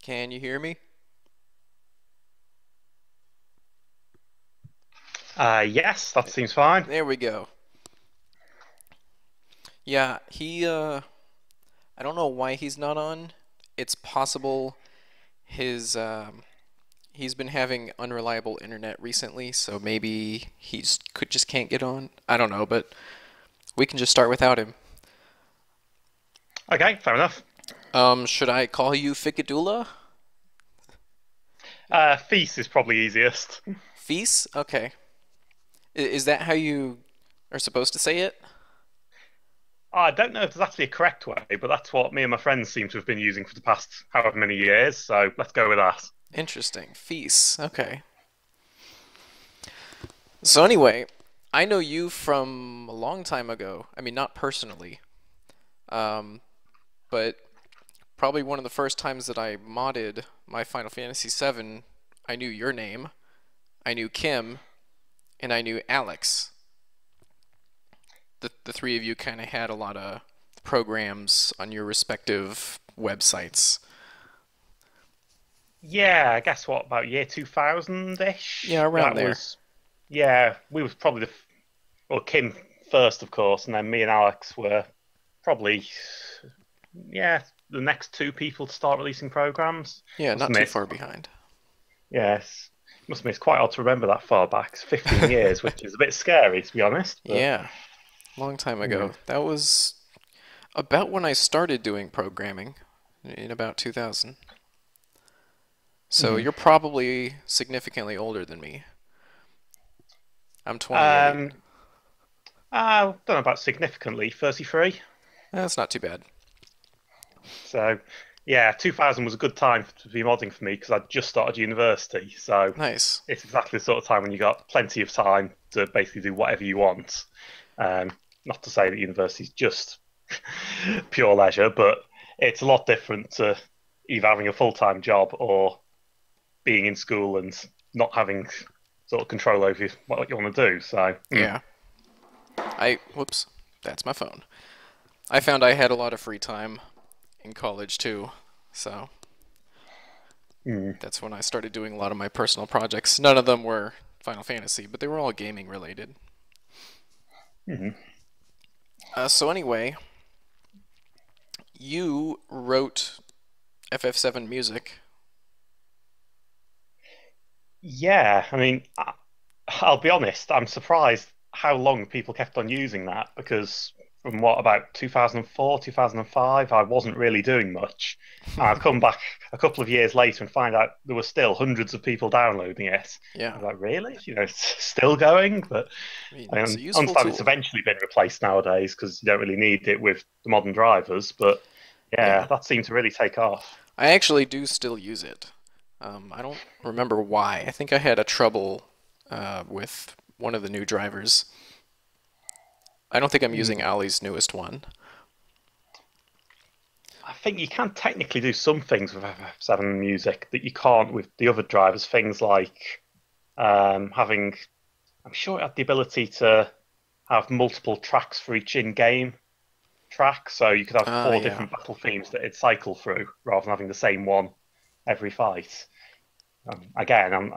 Can you hear me? Yes, that seems fine. There we go. Yeah, I don't know why he's not on. It's possible he's been having unreliable internet recently, so maybe he's could just can't get on. I don't know, but we can just start without him. Okay, fair enough. Should I call you Ficedula? Feast is probably easiest. Feast? Okay. Is that how you are supposed to say it? I don't know if there's actually a correct way, but that's what me and my friends seem to have been using for the past however many years, so let's go with that. Interesting. Feast. Okay. So anyway, I know you from a long time ago. I mean, not personally, um, but probably one of the first times that I modded my Final Fantasy VII, I knew your name, I knew Kim, and I knew Alex. The three of you kind of had a lot of programs on your respective websites. Yeah, I guess what, about year Yeah, 2000-ish? around there. Yeah, we was probably well, Kim first, of course, and then me and Alex were probably, yeah, the next two people to start releasing programs. Yeah, Must not too admit, far behind. yes. Must admit, it's quite odd to remember that far back. It's 15 years, which is a bit scary, to be honest. But Yeah, long time mm, ago. That was about when I started doing programming in about 2000. So mm. you're probably significantly older than me. I'm 28. Um, I don't know about significantly, 33. That's not too bad. So, yeah, 2000 was a good time to be modding for me because I'd just started university. So Nice. it's exactly the sort of time when you got plenty of time to basically do whatever you want. Um, Not to say that university is just pure leisure, but it's a lot different to either having a full-time job or being in school and not having sort of control over what you want to do. So, Yeah. Whoops, that's my phone. I found I had a lot of free time in college too. So mm, that's when I started doing a lot of my personal projects. None of them were Final Fantasy, but they were all gaming related. mm. So anyway, you wrote FF7 music. Yeah, I mean, I'll be honest, I'm surprised how long people kept on using that because from what about 2004, 2005, I wasn't really doing much. And I've come back a couple of years later and find out there were still hundreds of people downloading it. I Yeah, was like, really? It's still going? But I mean, I it's a useful understand it's tool. eventually been replaced nowadays because you don't really need it with the modern drivers. But yeah, Yeah, that seemed to really take off. I actually do still use it. I don't remember why. I think I had a trouble with one of the new drivers. I don't think I'm using Hmm. Ali's newest one. I think you can technically do some things with FF7 music that you can't with the other drivers. Things like having, I'm sure it had the ability to have multiple tracks for each in-game track, so you could have Ah, four yeah. different battle themes that it cycle through rather than having the same one every fight. Again, I'm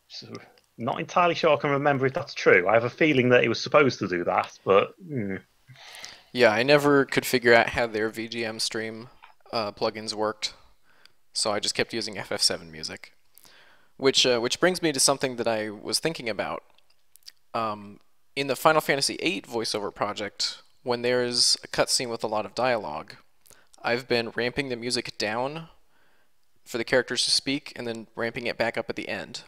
sort of not entirely sure I can remember if that's true. I have a feeling that it was supposed to do that, but Yeah, I never could figure out how their VGM stream plugins worked, so I just kept using FF7 music. Which brings me to something that I was thinking about. In the Final Fantasy VIII voiceover project, when there's a cutscene with a lot of dialogue, I've been ramping the music down for the characters to speak and then ramping it back up at the end.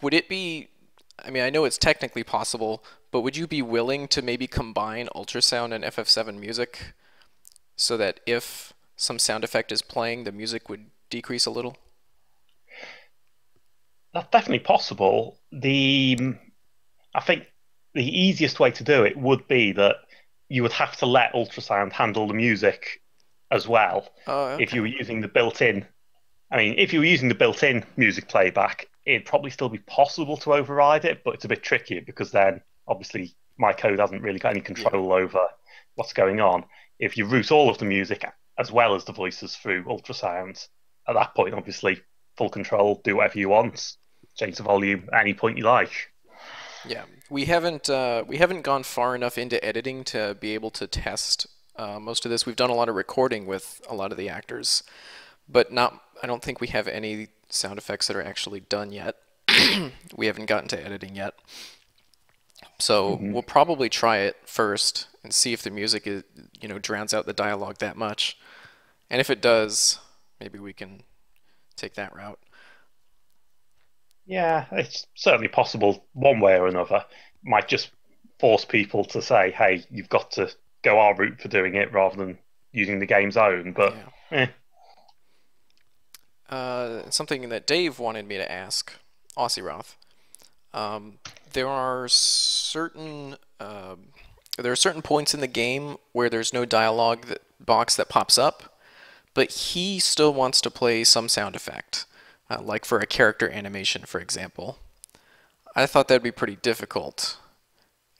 Would it be, I mean, I know it's technically possible, but would you be willing to maybe combine ultrasound and FF7 music so that if some sound effect is playing, the music would decrease a little? that's definitely possible. I think the easiest way to do it would be that you would have to let ultrasound handle the music as well. Oh, If you were okay. using the built-in, I mean, if you were using the built-in music playback, it'd probably still be possible to override it, but it's a bit trickier because then obviously my code hasn't really got any Yeah. control over what's going on. If you route all of the music as well as the voices through ultrasound, at that point, obviously, full control, do whatever you want, change the volume at any point you like. Yeah, we haven't gone far enough into editing to be able to test most of this. We've done a lot of recording with a lot of the actors, but not. I don't think we have any sound effects that are actually done yet. We haven't gotten to editing yet. So Mhm. we'll probably try it first and see if the music drowns out the dialogue that much. And if it does, maybe we can take that route. Yeah, it's certainly possible one way or another. Might just force people to say, hey, you've got to go our route for doing it rather than using the game's own. But Yeah. eh. Something that Dave wanted me to ask, Ossiroth. Um, there are certain there are certain points in the game where there's no box that pops up, but he still wants to play some sound effect, like for a character animation, for example. I thought that'd be pretty difficult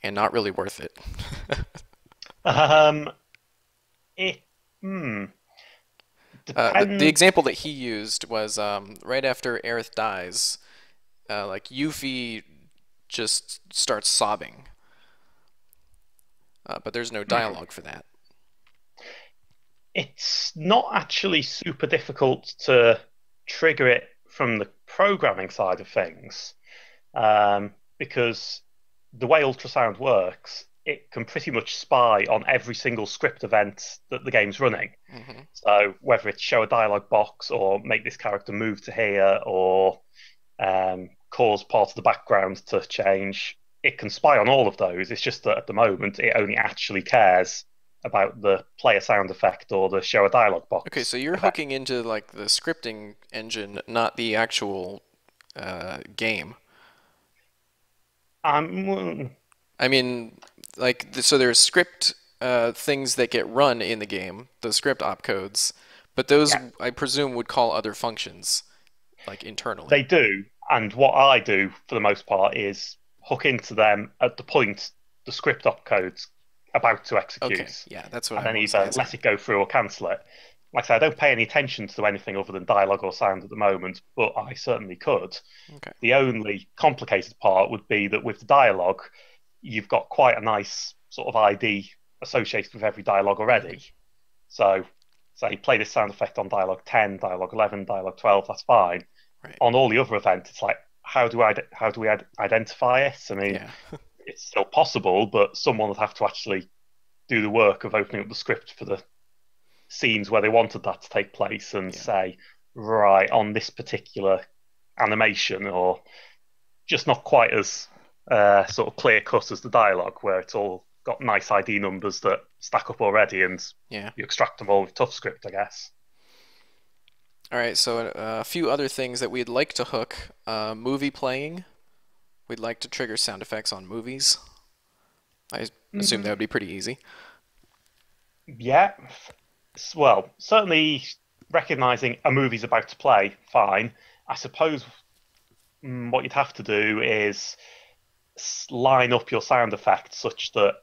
and not really worth it. um, it hmm, The depends. example that he used was right after Aerith dies, like Yuffie just starts sobbing, but there's no dialogue for that. It's not actually super difficult to trigger it from the programming side of things, because the way ultrasound works, it can pretty much spy on every single script event that the game's running. Hmm. So whether it's show a dialogue box or make this character move to here or cause part of the background to change, it can spy on all of those. It's just that at the moment it only actually cares about the player sound effect or the show a dialogue Okay, box so you're event. hooking into like the scripting engine, not the actual game. Um, I mean, like, so there's script things that get run in the game, the script opcodes, but those yeah, I presume would call other functions, like internally. they do. And what I do for the most part is hook into them at the point the script opcode's about to Okay, execute, yeah, that's what and I then was either let asking. it go through or cancel it. Like I say, I don't pay any attention to anything other than dialogue or sound at the moment, but I certainly could. Okay. The only complicated part would be that with the dialogue, you've got quite a nice sort of ID associated with every dialogue Hmm. already. So, say, play this sound effect on dialogue 10, dialogue 11, dialogue 12, that's fine. Right. On all the other events, it's like, how do we identify it? I mean, Yeah. it's still possible, but someone would have to actually do the work of opening up the script for the scenes where they wanted that to take place and Yeah. say, right, on this particular animation, or just not quite as sort of clear cut as the dialogue, where it's all got nice ID numbers that stack up already, and Yeah. you extract them all with ToughScript, I guess. All right, so a few other things that we'd like to hook movie playing. We'd like to trigger sound effects on movies. I assume that Mm, would be pretty easy. yeah, well, certainly recognizing a movie's about to play, fine. I suppose what you'd have to do is line up your sound effects such that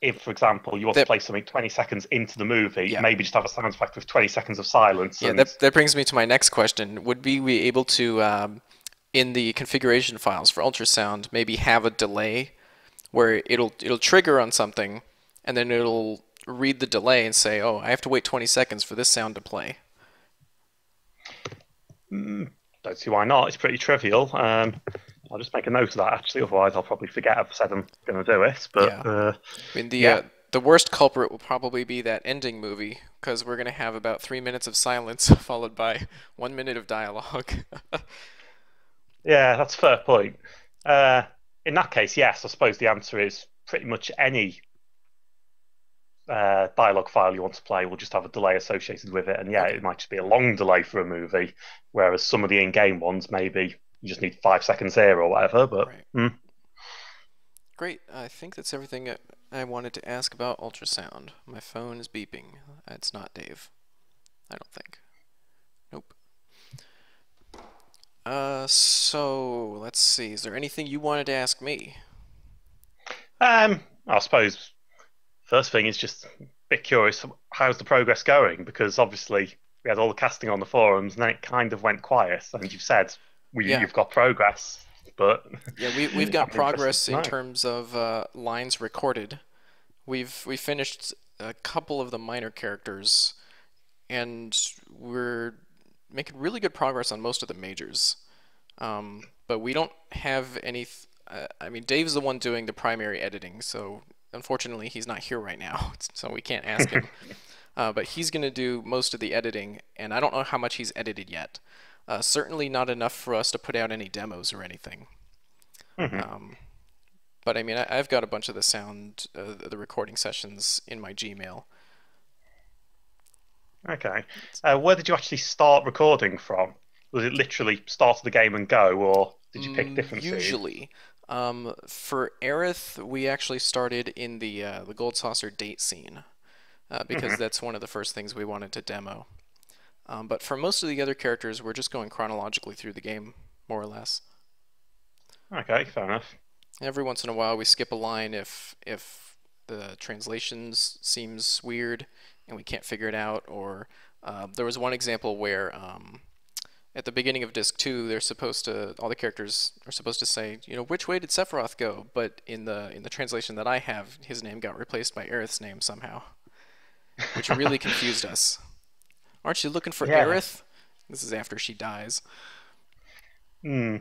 if, for example, you want to That play something 20 seconds into the movie, Yeah. maybe just have a sound effect with 20 seconds of silence. Yeah, And that brings me to my next question. Would we be able to, in the configuration files for ultrasound, maybe have a delay where it'll trigger on something, and then it'll read the delay and say, "Oh, I have to wait 20 seconds for this sound to play." don't see why not. It's pretty trivial. I'll just make a note of that actually, otherwise I'll probably forget I've said I'm going to do it. But Yeah. I mean, yeah, the worst culprit will probably be that ending movie because we're gonna have about 3 minutes of silence followed by 1 minute of dialogue. yeah, that's a fair point. Uh, in that case, yes, I suppose the answer is pretty much any dialogue file you want to play will just have a delay associated with it. And yeah, Okay. it might just be a long delay for a movie, whereas some of the in-game ones maybe you just need 5 seconds here or whatever. But Right. Great. I think that's everything I wanted to ask about ultrasound. My phone is beeping. It's not Dave. I don't think. Nope. So let's see. Is there anything you wanted to ask me? I suppose first thing is just a bit curious. How's the progress going? Because obviously we had all the casting on the forums, and then it kind of went quiet. And you've said Yeah, you've got progress, but yeah, we've got I'm interested progress to in know. terms of lines recorded. We finished a couple of the minor characters, and we're making really good progress on most of the majors. But we don't have any. I mean, Dave's the one doing the primary editing, so unfortunately he's not here right now, so we can't ask him. But he's going to do most of the editing, and I don't know how much he's edited yet. Certainly not enough for us to put out any demos or anything. Mhm. Um, but I mean, I've got a bunch of the sound, the recording sessions in my Gmail. Okay. Where did you actually start recording from? Was it literally start of the game and go, or did you pick a different scene? Usually, for Aerith, we actually started in the Gold Saucer date scene because Hmm. that's one of the first things we wanted to demo. But for most of the other characters, we're just going chronologically through the game, more or less. Okay, fair enough. Every once in a while, we skip a line if the translations seems weird and we can't figure it out. Or there was one example where at the beginning of disc two, they're supposed to all the characters are supposed to say, you know, which way did Sephiroth go? But in the translation that I have, his name got replaced by Aerith's name somehow, which really confused us. Aren't you looking for Yeah. Aerith? This is after she dies. Hmm.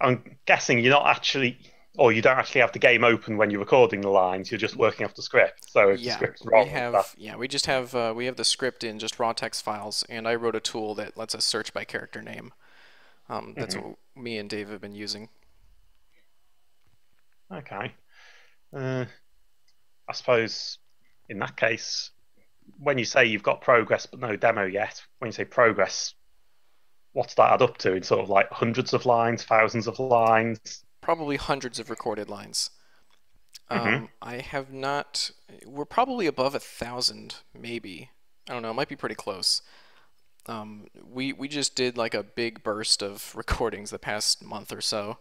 I'm guessing you're not actually, or you don't actually have the game open when you're recording the lines. You're just working off the script. So if the Yeah, script's wrong, that. we just have we have the script in just raw text files, and I wrote a tool that lets us search by character name. That's Mhm. what me and Dave have been using. Okay. Uh, I suppose in that case, when you say you've got progress but no demo yet, when you say progress, what's that add up to in sort of like hundreds of lines, thousands of lines? Probably hundreds of recorded lines. Hmm. I have not. We're probably above 1,000, maybe. I don't know. It might be pretty close. We just did like a big burst of recordings the past month or so.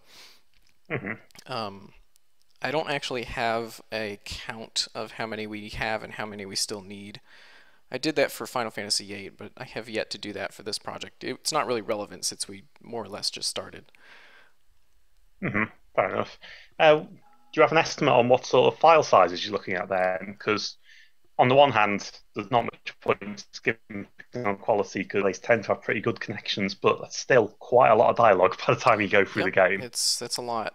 Hmm. Um, I don't actually have a count of how many we have and how many we still need. I did that for Final Fantasy VIII, but I have yet to do that for this project. It's not really relevant since we more or less just started. Hmm. Fair enough. Do you have an estimate on what sort of file sizes you're looking at then? Because on the one hand, there's not much point skipping on quality because they tend to have pretty good connections, but that's still quite a lot of dialogue by the time you go through the Yep, game. that's a lot.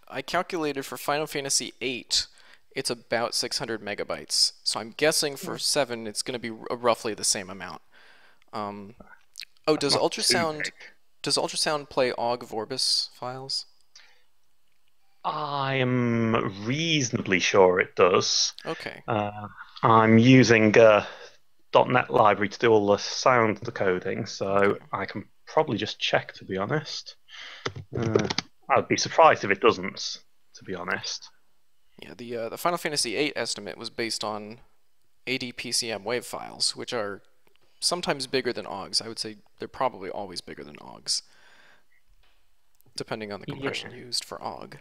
I calculated for Final Fantasy VIII, it's about 600 megabytes. So I'm guessing for 7, it's going to be roughly the same amount. Um, oh, That's not too big. does ultrasound play OGG Vorbis files? I am reasonably sure it does. Okay, Uh, I'm using a .NET library to do all the sound decoding, so okay. I can probably just check, to be honest. Uh, I'd be surprised if it doesn't, to be honest. Yeah, the Final Fantasy VIII estimate was based on ADPCM wave files, which are sometimes bigger than OGGs. I would say they're probably always bigger than OGGs, depending on the Yeah. compression used for OGG.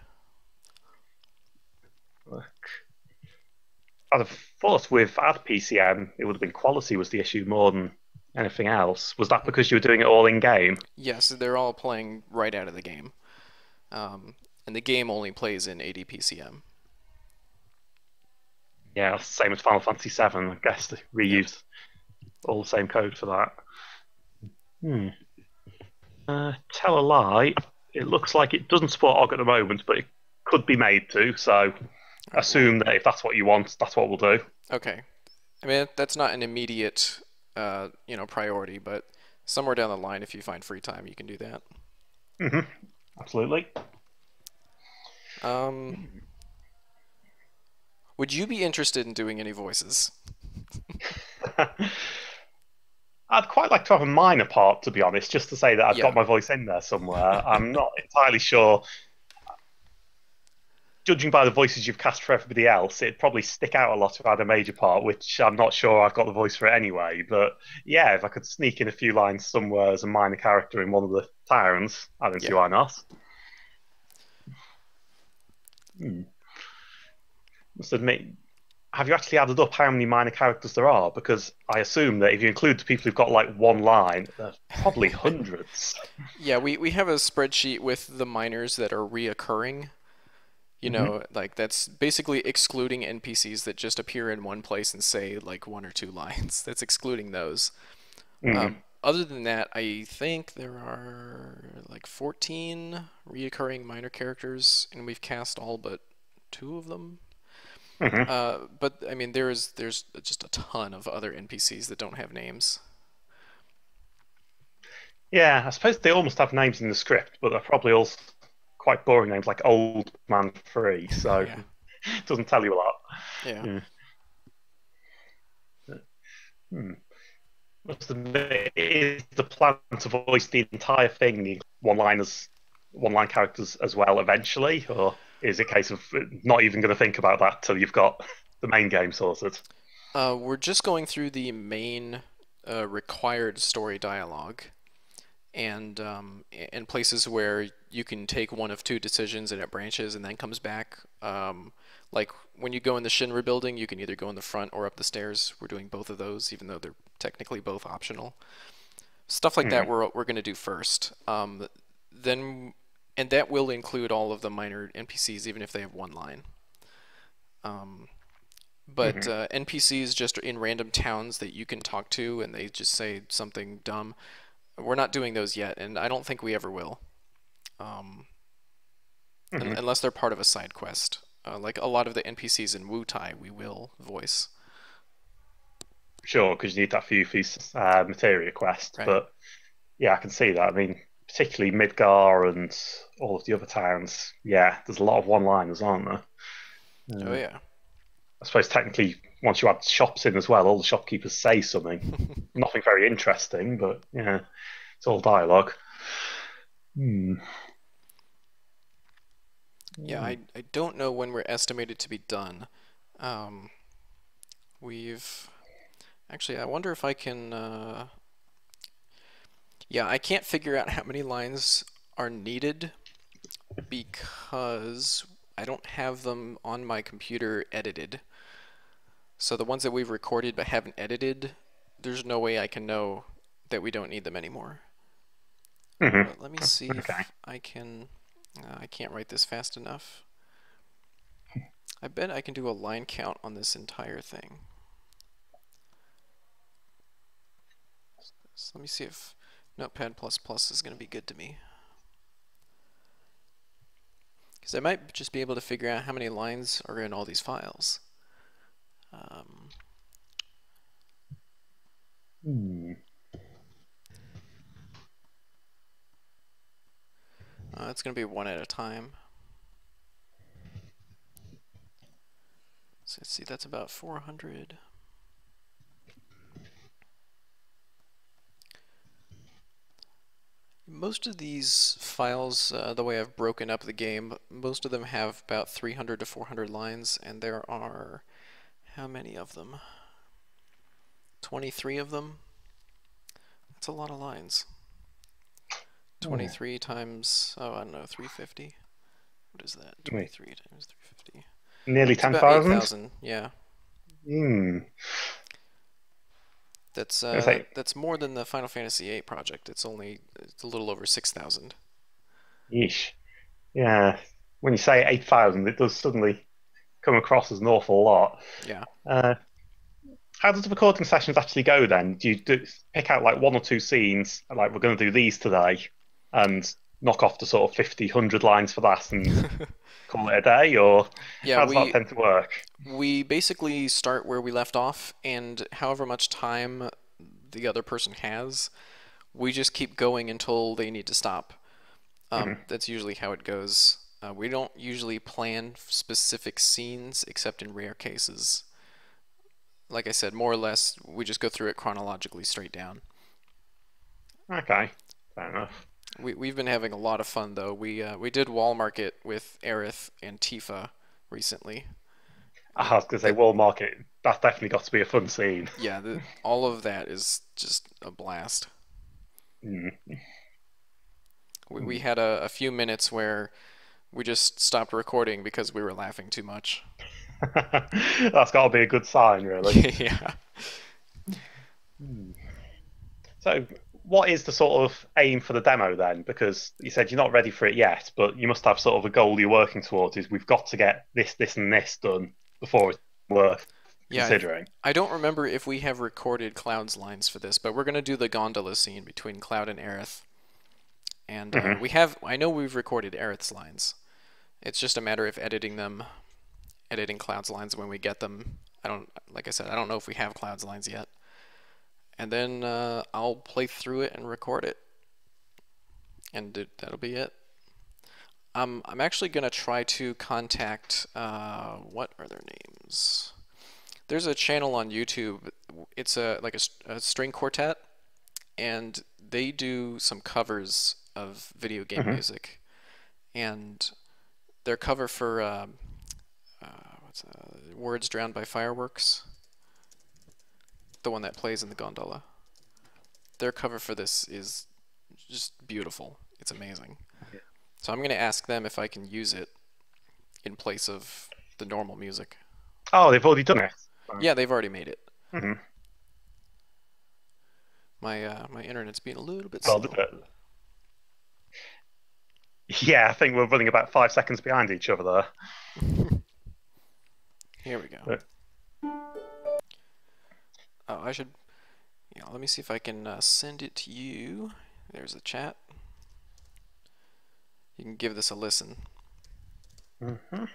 I'd have thought with AdPCM, it would have been quality was the issue more than anything else. Was that Hmm. because you were doing it all in game? Yes, they're all playing right out of the game. Um, and the game only plays in ADPCM. Yeah, same as Final Fantasy VII. I guess they Yep. reused all the same code for that. Hmm. Tell a lie. It looks like it doesn't support OGG at the moment, but it could be made to. So All right. Well, assume that if that's what you want, that's what we'll do. okay. I mean, that's not an immediate, priority, but somewhere down the line, if you find free time, you can do that. Hmm. Absolutely. Um, would you be interested in doing any voices? I'd quite like to have a minor part, to be honest, just to say that I've got Yeah. my voice in there somewhere. I'm not entirely sure. Judging by the voices you've cast for everybody else, it'd probably stick out a lot if I had a major part, which I'm not sure I've got the voice for it anyway. But yeah, if I could sneak in a few lines somewhere as a minor character in one of the towns, I don't see Yeah. why not. Hmm. Must admit, have you actually added up how many minor characters there are? Because I assume that if you include the people who've got like one line, there's probably hundreds. Yeah, we have a spreadsheet with the minors that are reoccurring. You Hmm. know, like that's basically excluding NPCs that just appear in one place and say like one or two lines. That's excluding those. Mm. Other than that, I think there are like 14 reoccurring minor characters, and we've cast all but two of them. Hmm. But I mean, there's just a ton of other NPCs that don't have names. Yeah, I suppose they almost have names in the script, but they're probably all quite boring names like Old Man Free, so Yeah, it doesn't tell you a lot. yeah. Yeah. Hmm. Is the plan to voice the entire thing, the one-line characters as well eventually, or is it a case of not even going to think about that till you've got the main game sorted? We're just going through the main required story dialogue, and places where you can take one of two decisions and it branches and then comes back. Like when you go in the Shinra building, you can either go in the front or up the stairs. We're doing both of those, even though they're technically both optional. Stuff like that Hmm. we're going to do first. Then, and that will include all of the minor NPCs, even if they have one line. Um, but Hmm. NPCs just in random towns that you can talk to and they just say something dumb. We're not doing those yet, and I don't think we ever will, um, Hmm. unless they're part of a side quest. Like a lot of the NPCs in Wu Tai, we will voice. Sure, because you need that few feast materia quest, Right. but yeah, I can see that. I mean, particularly Midgar and all of the other towns. Yeah, there's a lot of one-liners, aren't there? Oh Uh, yeah. I suppose technically, once you add shops in as well, all the shopkeepers say something. Nothing very interesting, but yeah, it's all dialogue. Hmm. Yeah, Hmm. I don't know when we're estimated to be done. Um, we've actually, I wonder if I can. Yeah, I can't figure out how many lines are needed because I don't have them on my computer edited. So the ones that we've recorded but haven't edited, there's no way I can know that we don't need them anymore. Hmm. But let me see Okay. if I can. I can't write this fast enough. I bet I can do a line count on this entire thing. So let me see if Notepad++ is going to be good to me. Because I might just be able to figure out how many lines are in all these files. Um, Hmm. it's going to be one at a time. So let's see, that's about 400. Most of these files, the way I've broken up the game, most of them have about 300 to 400 lines, and there are how many of them? 23 of them? That's a lot of lines. Oh, 23 times, oh, I don't know, 350? What is that? wait, 23 times 350. nearly It's about 10,000? 8,000, yeah. Hmm. That's It's like, that's more than the Final Fantasy VIII project. It's a little over 6,000. yeesh. Yeah. When you say 8,000, it does suddenly come across as an awful lot. Yeah. Uh, how does the recording sessions actually go then? Do you pick out like one or two scenes, like we're going to do these today, and knock off the sort of 50, 100 lines for that and call it a day? Or Yeah, how does that tend to work? we basically start where we left off, and however much time the other person has, we just keep going until they need to stop. Hmm. That's usually how it goes. We don't usually plan specific scenes except in rare cases. Like I said, more or less, we just go through it chronologically straight down. Okay, fair enough. We've been having a lot of fun though. We did Wall Market with Aerith and Tifa recently. I was going to say, That Wall Market, that's definitely got to be a fun scene. Yeah, all of that is just a blast. Mm. We had a few minutes where we just stopped recording because we were laughing too much. That's got to be a good sign, really. Yeah. Hmm. So, what is the sort of aim for the demo then? Because you said you're not ready for it yet, but you must have sort of a goal you're working towards. Is we've got to get this, this, and this done before it's worth Yeah, considering. I don't remember if we have recorded Cloud's lines for this, but we're gonna do the gondola scene between Cloud and Aerith. And Hmm. I know we've recorded Aerith's lines. It's just a matter of editing Cloud's lines when we get them. Like I said, I don't know if we have Cloud's lines yet. And then I'll play through it and record it, and that'll be it. I'm actually gonna try to contact what are their names? There's a channel on YouTube. It's a string quartet, and they do some covers of video game Hmm. music. And their cover for Words Drowned by Fireworks, the one that plays in the gondola. Their cover for this is just beautiful. It's amazing. So I'm gonna ask them if I can use it in place of the normal music. Oh, they've already done it. Yeah, they've already made it. Hmm. My internet's being a little bit Well, slow. yeah, I think we're running about 5 seconds behind each other there. Here we go. But, Oh, I should. Yeah, let me see if I can send it to you. There's a chat. You can give this a listen. mhm.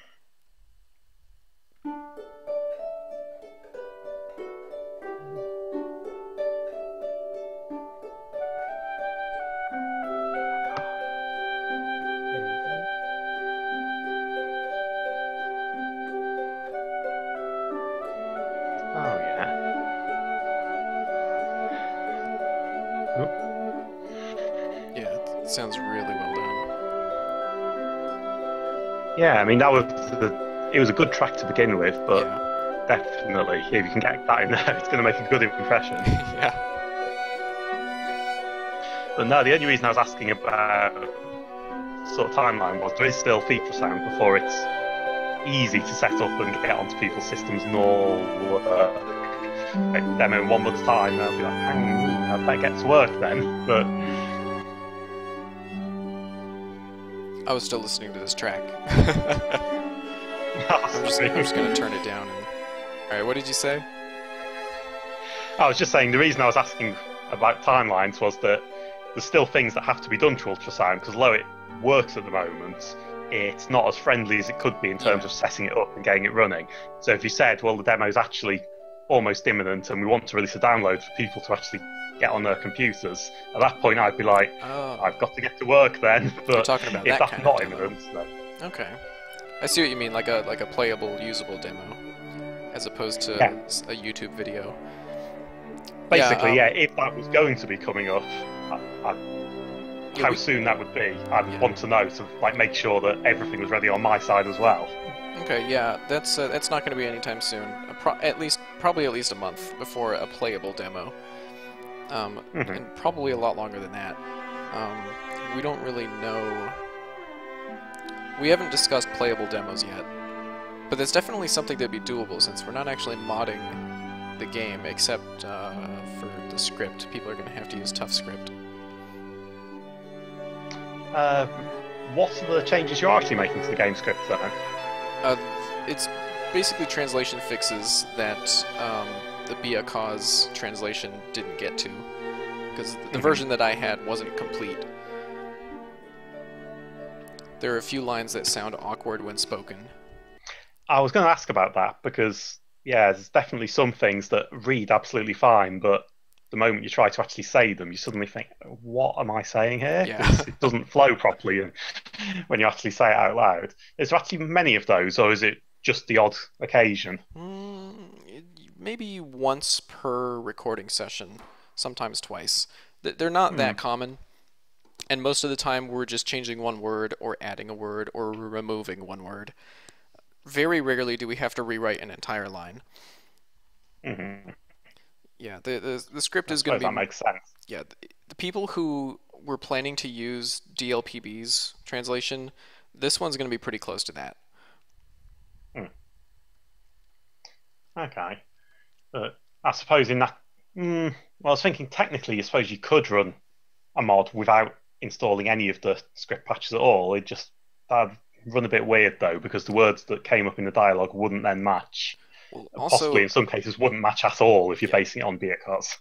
Here we go. Oh yeah. Oh, Yeah, it sounds really well done. yeah, I mean it was a good track to begin with, but Yeah. definitely if you can get that in there, it's going to make a good impression. Yeah. But no, the only reason I was asking about sort of timeline was there is still feature sound before it's easy to set up and get onto people's systems and all like demo in 1 month's time. And I'll be like, I better get to work then. But I was still listening to this track. I'm sorry. just gonna turn it down and. All right, what did you say? I was just saying the reason I was asking about timelines was that there's still things that have to be done to ultrasound because although it works at the moment, it's not as friendly as it could be in terms Yeah. of setting it up and getting it running. So if you said, well, the demo's actually almost imminent and we want to release a download for people to actually get on their computers, at that point I'd be like, Oh, I've got to get to work then. you're But talking about if that that's kind of not demo. imminent, then Okay. I see what you mean, like a playable, usable demo, as opposed to yeah, a YouTube video. Yeah. basically, yeah, if that was going to be coming up, Yeah. how soon that would be, I'd Yeah. want to know to like make sure that everything was ready on my side as well. Okay. Yeah. That's not going to be anytime soon. Probably at least a month before a playable demo. Hmm. And probably a lot longer than that. We don't really know. We haven't discussed playable demos yet, but that's definitely something that'd be doable since we're not actually modding the game, except for the script. People are going to have to use ToughScript. Uh, what are the changes you're actually making to the game script then? Uh, it's basically translation fixes that the Be a Cause translation didn't get to, because the Mhm. version that I had wasn't complete. There are a few lines that sound awkward when spoken. I was going to ask about that because, yeah, there's definitely some things that read absolutely fine, but the moment you try to actually say them, you suddenly think, what am I saying here? Yeah. Because it doesn't flow properly when you actually say it out loud. Is there actually many of those, or is it just the odd occasion? Maybe once per recording session, sometimes twice. They're not Hmm. that common, and most of the time we're just changing one word or adding a word or removing one word. Very rarely do we have to rewrite an entire line. Hmm. Yeah, the script I is going suppose to that be. makes sense. Yeah, the people who were planning to use DLPB's translation, this one's going to be pretty close to that. Hmm. Okay. But I suppose in that, well, I was thinking technically, I suppose you could run a mod without installing any of the script patches at all. It just that'd run a bit weird though, because the words that came up in the dialogue wouldn't then match. Well, Possibly also, in some cases wouldn't match at all if you're yeah, basing it on beer cards.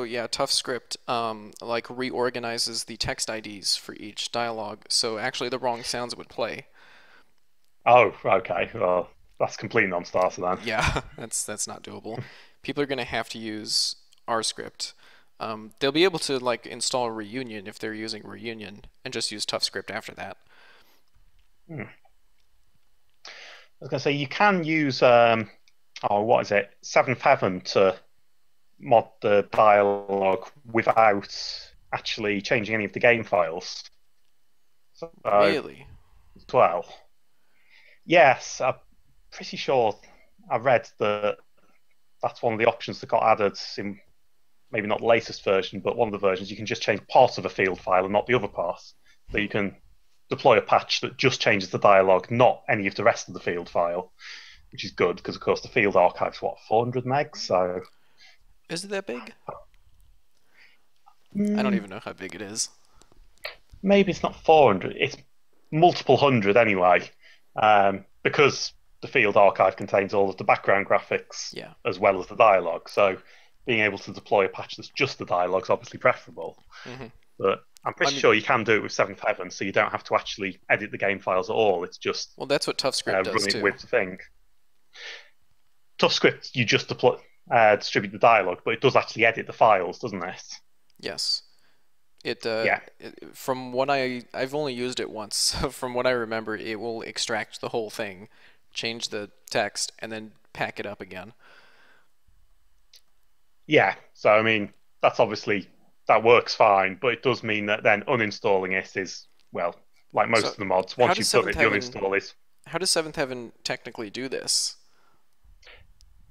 yeah, ToughScript like reorganizes the text IDs for each dialogue, so actually the wrong sounds would play. Oh, okay. Well, that's complete non-starter then. Yeah, that's not doable. People are gonna have to use our script. They'll be able to like install Reunion if they're using Reunion and just use ToughScript after that. Hmm. I was going to say you can use oh, what is it? Seventh Heaven to mod the dialogue without actually changing any of the game files. So, Really? as well. Yes, I'm pretty sure I read that that's one of the options that got added in maybe not the latest version, but one of the versions. You can just change part of a field file and not the other part. So you can deploy a patch that just changes the dialogue, not any of the rest of the field file, which is good because, of course, the field archive's what 400 megs. So Is it that big? I don't mm, even know how big it is. maybe it's not 400. It's multiple hundred anyway, because the field archive contains all of the background graphics Yeah. as well as the dialogue. So being able to deploy a patch that's just the dialogue is obviously preferable. hmm But I'm I pretty mean, sure you can do it with Seventh Heaven, so you don't have to actually edit the game files at all. It's just well, that's what ToughScript does run it too. with the thing. ToughScript, you just distribute the dialogue, but it does actually edit the files, doesn't it? Yes. Yeah, From what I've only used it once, so from what I remember, it will extract the whole thing, change the text, and then pack it up again. yeah. So I mean, that's obviously that works fine, but it does mean that then uninstalling it is well, like most So, of the mods. how Once does you've done Seventh it, the Heaven uninstall is. how does Seventh Heaven technically do this?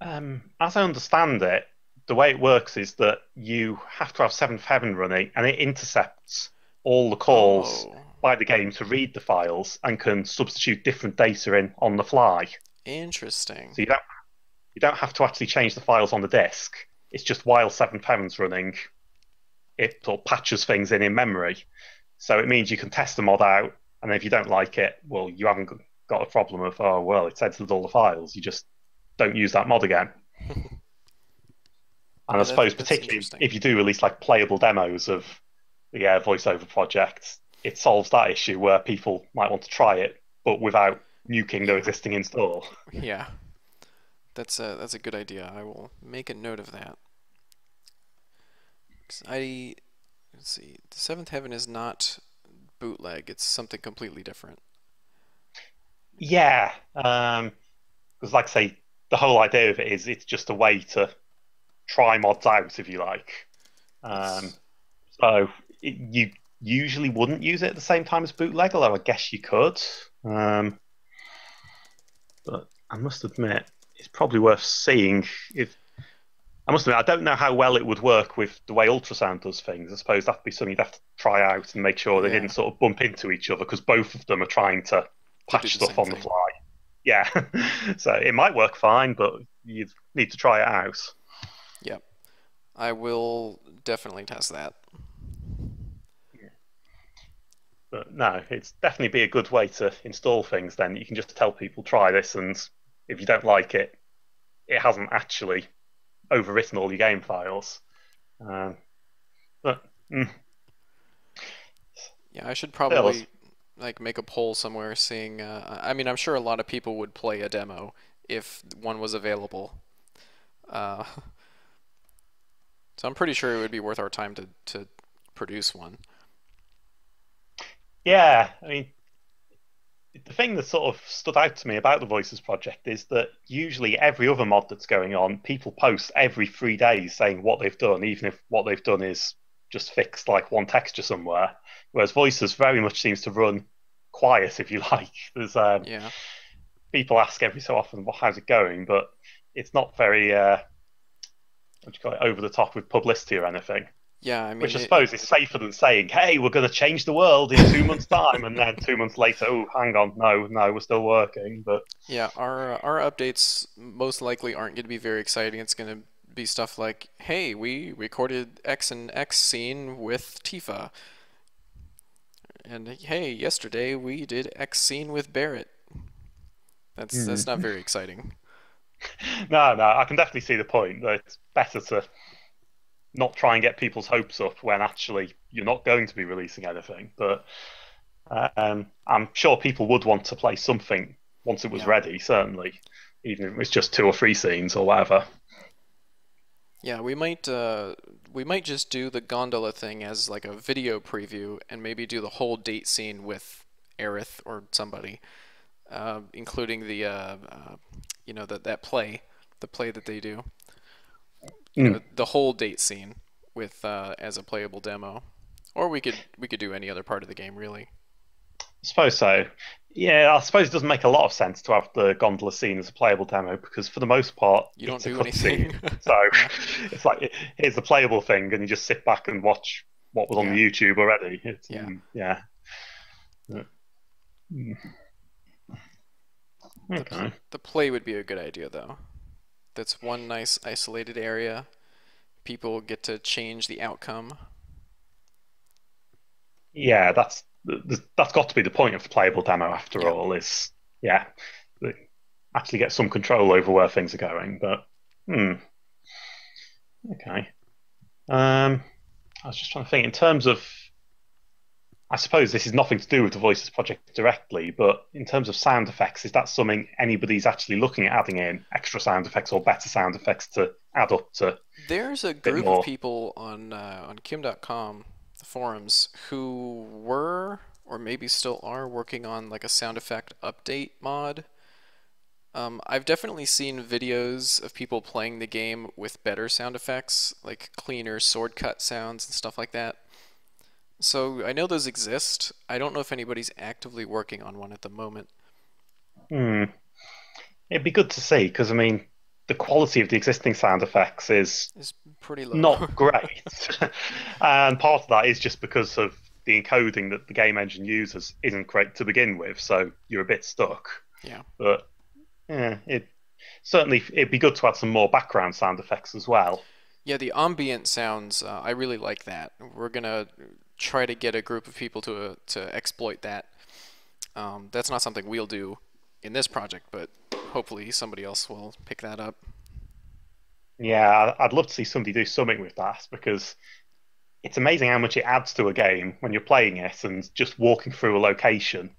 As I understand it, the way it works is that you have to have Seventh Heaven running, and it intercepts all the calls Oh, by the game to read the files and can substitute different data in on the fly. interesting. So you don't have to actually change the files on the disk. It's just while Seventh Heaven's running, it sort of patches things in memory. So it means you can test the mod out, and if you don't like it, well, you haven't got a problem of oh well, it's edited all the files. You just don't use that mod again. And I Yeah, suppose that's particularly interesting. if you do release like playable demos of the voiceover project, it solves that issue where people might want to try it, but without nuking their Yeah, existing install. yeah, that's a good idea. I will make a note of that. 'Cause let's see, the Seventh Heaven is not bootleg. It's something completely different. Yeah, because like I say, the whole idea of it is it's just a way to try mods out, if you like. Um, Yes. so you usually wouldn't use it at the same time as bootleg, although I guess you could. Um, but I must admit, it's probably worth seeing if I must admit, I don't know how well it would work with the way ultrasound does things. I suppose that'd be something you'd have to try out and make sure they didn't Yeah, sort of bump into each other because both of them are trying to to do patch the stuff same on the thing. fly. Yeah, so it might work fine, but you need to try it out. Yep. I will definitely test that. But no, it's definitely be a good way to install things. Then you can just tell people try this, and if you don't like it, it hasn't actually overwritten all your game files. Um, but Yeah, I should still, probably like make a poll somewhere seeing I mean, I'm sure a lot of people would play a demo if one was available. Uh, so I'm pretty sure it would be worth our time to produce one. yeah, I mean, the thing that sort of stood out to me about the Voices project is that usually every other mod that's going on, people post every 3 days saying what they've done, even if what they've done is just fixed like one texture somewhere. Whereas Voices very much seems to run quiet, if you like. There's Yeah. people ask every so often, "Well, how's it going?" But it's not very what do you call it, over the top with publicity or anything. Yeah, I Which mean I suppose is safer than saying, "Hey, we're going to change the world in 2 months' time," and then 2 months later, "Oh, hang on, no, no, we're still working." But yeah, our updates most likely aren't going to be very exciting. It's going to be stuff like, "Hey, we recorded X and X scene with Tifa," and "Hey, yesterday we did X scene with Barrett." That's not hmm. very exciting. No, no, I can definitely see the point that it's better to not try and get people's hopes up when actually you're not going to be releasing anything. But I'm sure people would want to play something once it was Yeah. ready, certainly, even if it was just 2 or 3 scenes or whatever. Yeah, we might just do the gondola thing as like a video preview and maybe do the whole date scene with Aerith or somebody, including the that play, the play that they do. Mm, The whole date scene with as a playable demo. Or we could do any other part of the game really. I suppose so. Yeah, I suppose it doesn't make a lot of sense to have the gondola scene as a playable demo because, for the most part, You don't it's a do cutscene. anything. So Yeah. it's like here's the playable thing, and you just sit back and watch what was on Yeah. the YouTube already. Yeah. Yeah. Mm, okay. The play would be a good idea though. That's one nice isolated area. People get to change the outcome. Yeah, that's got to be the point of the playable demo after Yeah. all. Is yeah, actually get some control over where things are going. But okay. I was just trying to think in terms of. I suppose this is nothing to do with the Voices project directly, but in terms of sound effects, is that something anybody's actually looking at adding in extra sound effects or better sound effects to add up to a There's a bit group of more? people on Kim.com, the forums, who were or maybe still are working on like a sound effect update mod. I've definitely seen videos of people playing the game with better sound effects, like cleaner sword cut sounds and stuff like that. So I know those exist. I don't know if anybody's actively working on one at the moment. Hmm. It'd be good to see because I mean, the quality of the existing sound effects is It's pretty low. not great, and part of that is just because of the encoding that the game engine uses isn't great to begin with, so you're a bit stuck. Yeah. But yeah, it'd be good to add some more background sound effects as well. Yeah, the ambient sounds, I really like that. We're gonna try to get a group of people to exploit that. That's not something we'll do in this project, but hopefully somebody else will pick that up. Yeah, I'd love to see somebody do something with that because it's amazing how much it adds to a game when you're playing it and just walking through a location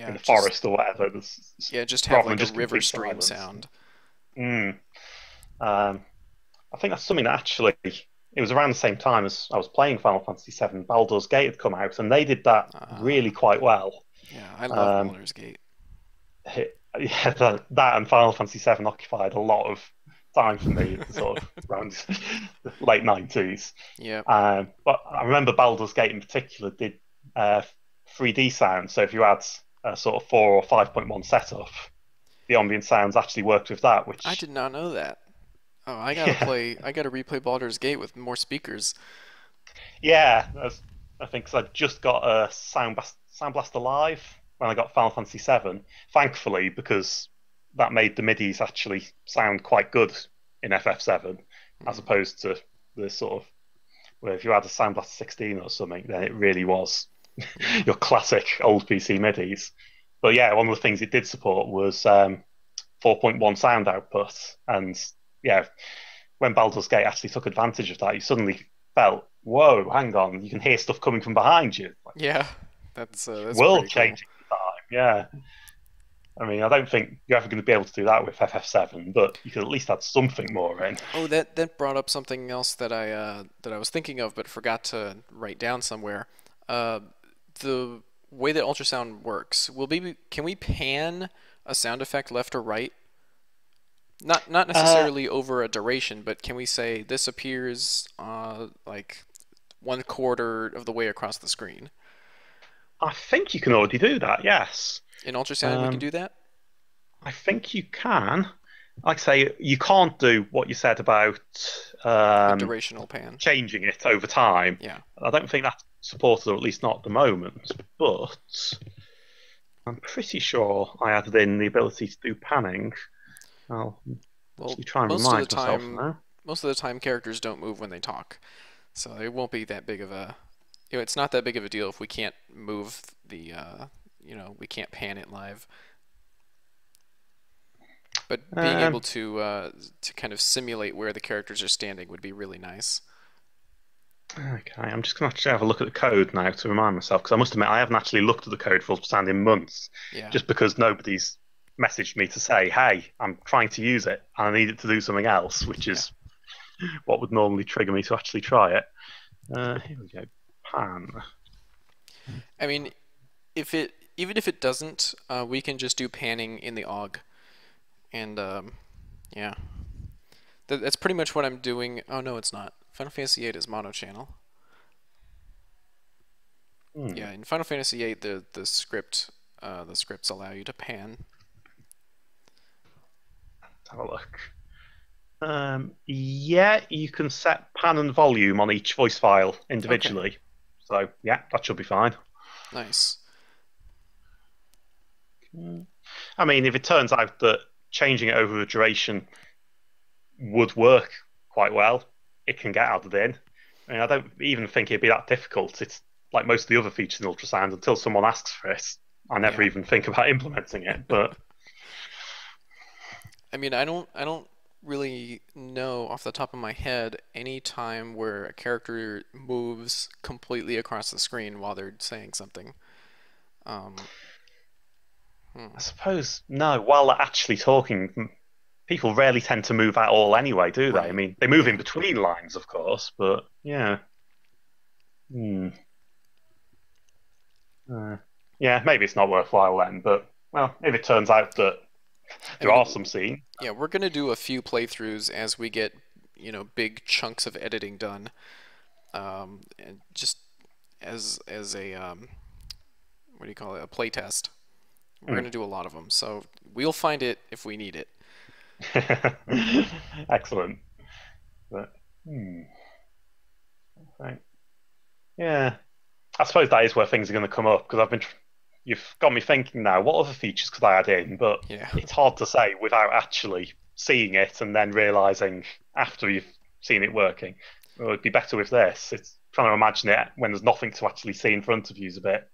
in Yeah, the just forest or whatever, just have rather like than a just river complete stream silence. sound. Mm. Um, I think that's something that actually it was around the same time as I was playing Final Fantasy VII. Baldur's Gate had come out, and they did that Uh, really quite well. yeah, I love Um, Baldur's Gate. yeah, that and Final Fantasy VII occupied a lot of time for me, sort of around the late 90s. Yep. But I remember Baldur's Gate in particular did uh, 3D sound. So if you had a sort of 4 or 5.1 setup, the ambient sounds actually worked with that, I which did not know that. Oh, yeah, I gotta replay Baldur's Gate with more speakers. yeah. I think 'cause I just got a Sound Blaster Live when I got Final Fantasy VII. Thankfully, because that made the MIDIs actually sound quite good in FF7, as Mm, opposed to the sort of where if you had a Sound Blaster 16 or something, then it really was yeah. your classic old PC MIDIs. But yeah, one of the things it did support was 4.1 sound output, and yeah, when Baldur's Gate actually took advantage of that, you suddenly felt, whoa, hang on, you can hear stuff coming from behind you. Like, Yeah, that's world pretty cool. changing time. Yeah. I mean, I don't think you're ever going to be able to do that with FF7, but you could at least add something more in. Oh, that brought up something else that I was thinking of but forgot to write down somewhere. Uh, the way that ultrasound works, can we pan a sound effect left or right? Not Uh, necessarily over a duration, but can we say this appears like 1/4 of the way across the screen? I think you can already do that, yes. In ultrasound, we can Um, do that. I think you can. like I say, you can't do what you said about A um, durational pan. changing it over time. Yeah. I don't think that's supported, or at least not at the moment. But I'm pretty sure I added in the ability to do panning. I'll Well, actually try and remind myself now. most of the time characters don't move when they talk, so it won't be that big of a, it's not that big of a deal if we can't move the, we can't pan it live. But being able Um, to kind of simulate where the characters are standing would be really nice. okay, I'm just going to actually have a look at the code now to remind myself, because I must admit I haven't actually looked at the code full stand in months, Yeah, just because nobody's messaged me to say, "Hey, I'm trying to use it and I need it to do something else," which yeah. is what would normally trigger me to actually try it. Here we go. Pan. I mean, if it even if it doesn't, we can just do panning in the OG, and yeah, that's pretty much what I'm doing. Oh no, it's not. Final Fantasy VIII is mono channel. Hmm, Yeah, in Final Fantasy VIII, the scripts allow you to pan. let's have a look. Yeah, you can set pan and volume on each voice file Okay, individually. So yeah, that should be fine. nice. I mean, if it turns out that changing it over a duration would work quite well, it can get added in. I mean, I don't even think it'd be that difficult. It's like most of the other features in ultrasound until someone asks for it. I never Yeah. even think about implementing it, but I mean, I don't really know off the top of my head any time where a character moves completely across the screen while they're saying something. Um, I hmm. suppose no. While they're actually talking, people rarely tend to move at all anyway, do they? I Right. mean, they move in Yeah. between lines, of course, but yeah. Hmm. Uh, yeah, maybe it's not worthwhile then, but well, if it turns out that I there mean, are some scenes. yeah, we're gonna do a few playthroughs as we get, big chunks of editing done. And just as a what do you call it? A playtest. We're Hmm. gonna do a lot of them, so we'll find it if we need it. Excellent. But, hmm, right. Yeah, I suppose that is where things are going to come up because you've got me thinking now, what other features could I add in? But Yeah. it's hard to say without actually seeing it and then realizing after you've seen it working. Well, it'd be better with this. It's trying to imagine it when there's nothing to actually see in front of you is a bit.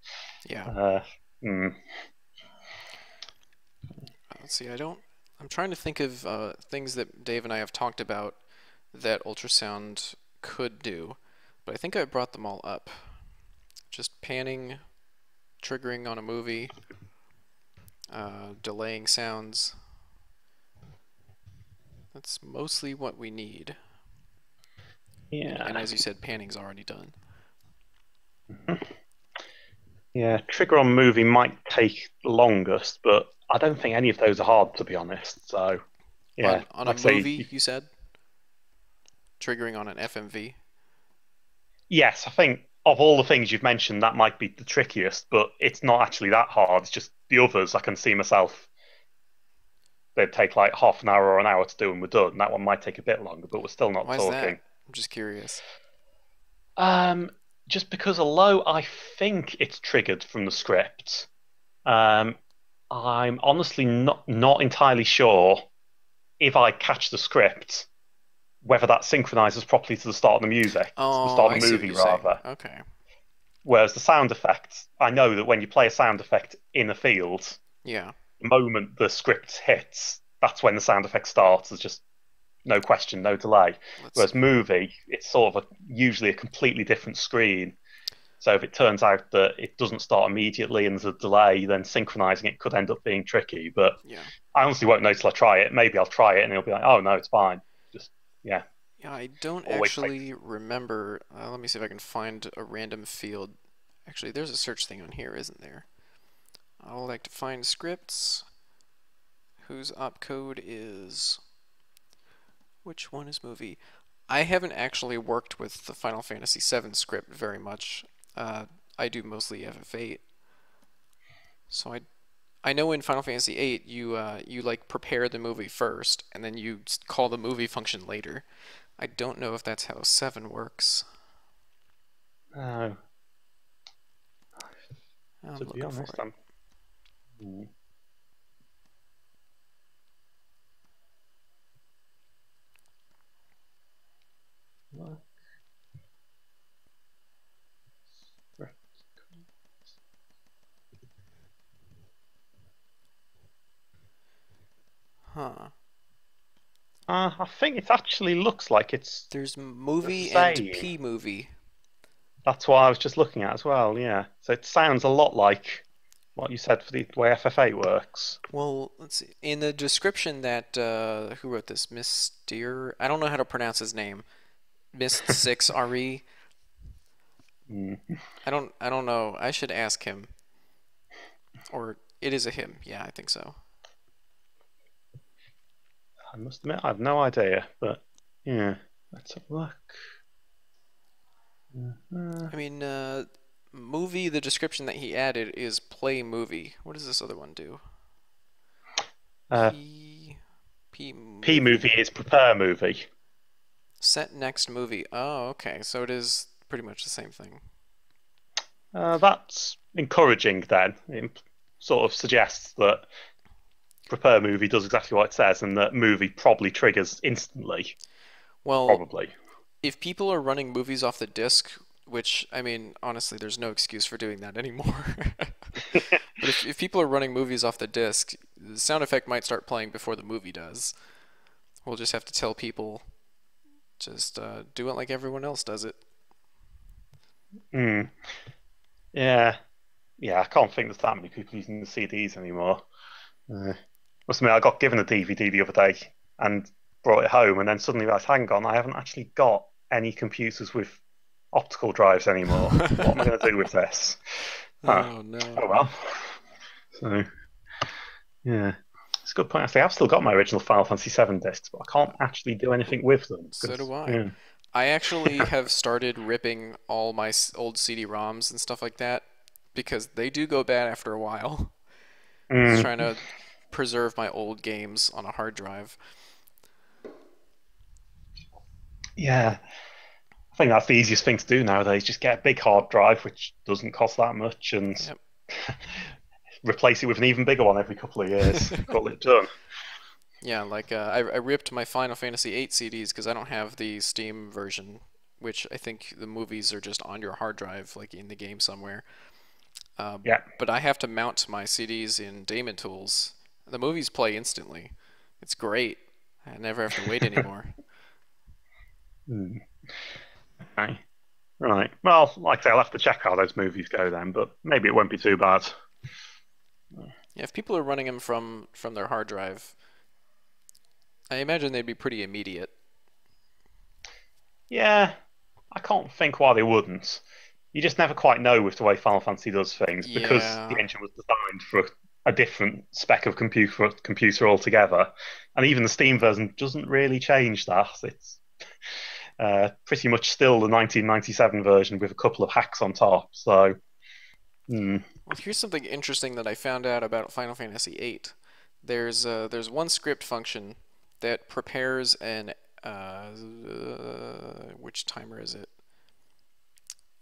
Yeah. Uh, hmm. Let's see. I'm trying to think of things that Dave and I have talked about that ultrasound could do, but I think I brought them all up. Just panning, triggering on a movie, delaying sounds. That's mostly what we need. And Yeah. as you said, panning's already done. Yeah, trigger on movie might take the longest, but I don't think any of those are hard to be honest. So yeah, On a like I say, movie, you said, triggering on an FMV. yes, I think of all the things you've mentioned, that might be the trickiest, but it's not actually that hard. It's just the others I can see myself. They'd take like half an hour or an hour to do and we're done. That one might take a bit longer, but we're still not Why is that? talking. I'm just curious. Um, just because although I think it's triggered from the script, um, I'm honestly not entirely sure if I catch the script whether that synchronizes properly to the start of the music, to the Oh, start I of the see what movie you're saying. rather. Okay. Whereas the sound effect, I know that when you play a sound effect in a field, Yeah. the moment the script hits, that's when the sound effect starts. There's just no question, no delay. Let's Whereas see. movie, it's sort of usually a completely different screen. So if it turns out that it doesn't start immediately and there's a delay, then synchronizing it could end up being tricky. But Yeah. I honestly won't know till I try it. Maybe I'll try it and it'll be like, oh no, it's fine. Just yeah, Yeah, I don't always takes. actually remember. Let me see if I can find a random field. Actually, there's a search thing on here, isn't there? I would like to find scripts whose opcode is. Which one is movie? I haven't actually worked with the Final Fantasy VII script very much. Uh, I do mostly FF8, so I know in Final Fantasy VIII you like prepare the movie first and then you call the movie function later. I don't know if that's how 7 works. Oh, I'm to be looking for honest, it. hmm, what? Huh. I think it actually looks like it's There's the movie and same. P movie. That's what I was just looking at as well. Yeah, so it sounds a lot like what you said for the way FFA works. Well, let's see. In the description that who wrote this? Mysteer. I don't know how to pronounce his name. Mist 6 RE. Mm. I don't know. I should ask him. Or it is a him. Yeah, I think so. I must admit, I have no idea, but yeah, let's have a look. Uh, I mean, movie, the description that he added is play movie. What does this other one do? uh, P P P movie. movie is prepare movie. Set next movie. Oh, okay. So it is pretty much the same thing. That's encouraging then. It sort of suggests that prepare movie does exactly what it says, and that movie probably triggers instantly. Well, Probably. if people are running movies off the disc, which, I mean, honestly, there's no excuse for doing that anymore. But if people are running movies off the disc, the sound effect might start playing before the movie does. We'll just have to tell people, just do it like everyone else does it. Hmm. Yeah, yeah. I can't think there's that many people using the CDs anymore. Uh, must admit, I got given a DVD the other day and brought it home, and then suddenly realised, hang on, I haven't actually got any computers with optical drives anymore. What am I going to do with this? Huh. Oh no. Oh well. So yeah, it's a good point. Actually, I've still got my original Final Fantasy VII discs, but I can't actually do anything with them So because do I. yeah. I actually have started ripping all my old CD-ROMs and stuff like that because they do go bad after a while. Just Mm, trying to preserve my old games on a hard drive. yeah, I think that's the easiest thing to do nowadays. Just get a big hard drive, which doesn't cost that much, and Yep. replace it with an even bigger one every couple of years. Call it done. Yeah, like I ripped my Final Fantasy VIII CDs because I don't have the Steam version, which I think the movies are just on your hard drive, like in the game somewhere. Uh, Yeah. but I have to mount my CDs in Daemon Tools. The movies play instantly. It's great. I never have to wait anymore. Hmm. Okay. Right. Well, like I say, I'll have to check how those movies go then, but maybe it won't be too bad. Yeah, if people are running them from their hard drive, I imagine they'd be pretty immediate. Yeah, I can't think why they wouldn't. You just never quite know with the way Final Fantasy does things because the Yeah. engine was designed for a different spec of computer altogether, and even the Steam version doesn't really change that. It's pretty much still the 1997 version with a couple of hacks on top. So, hmm, Well, here's something interesting that I found out about Final Fantasy VIII. There's one script function that prepares an which timer is it?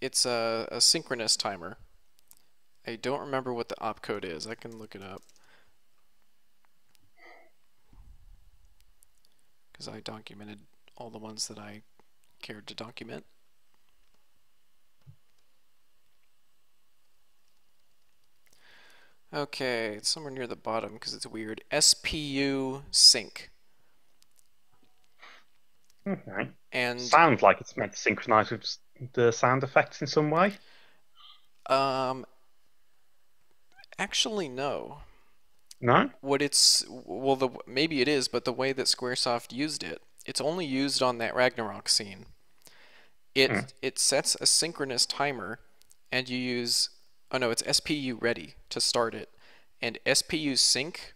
It's a synchronous timer. I don't remember what the opcode is. I can look it up because I documented all the ones that I cared to document. Okay, it's somewhere near the bottom because it's weird. SPU sync. okay. And Sounds like it's meant to synchronize with the sound effects in some way. um actually no. No? What it's well the maybe it is, but the way that SquareSoft used it, it's only used on that Ragnarok scene. Hmm. It sets a synchronous timer and you use oh no, it's SPU ready to start it. And SPU sync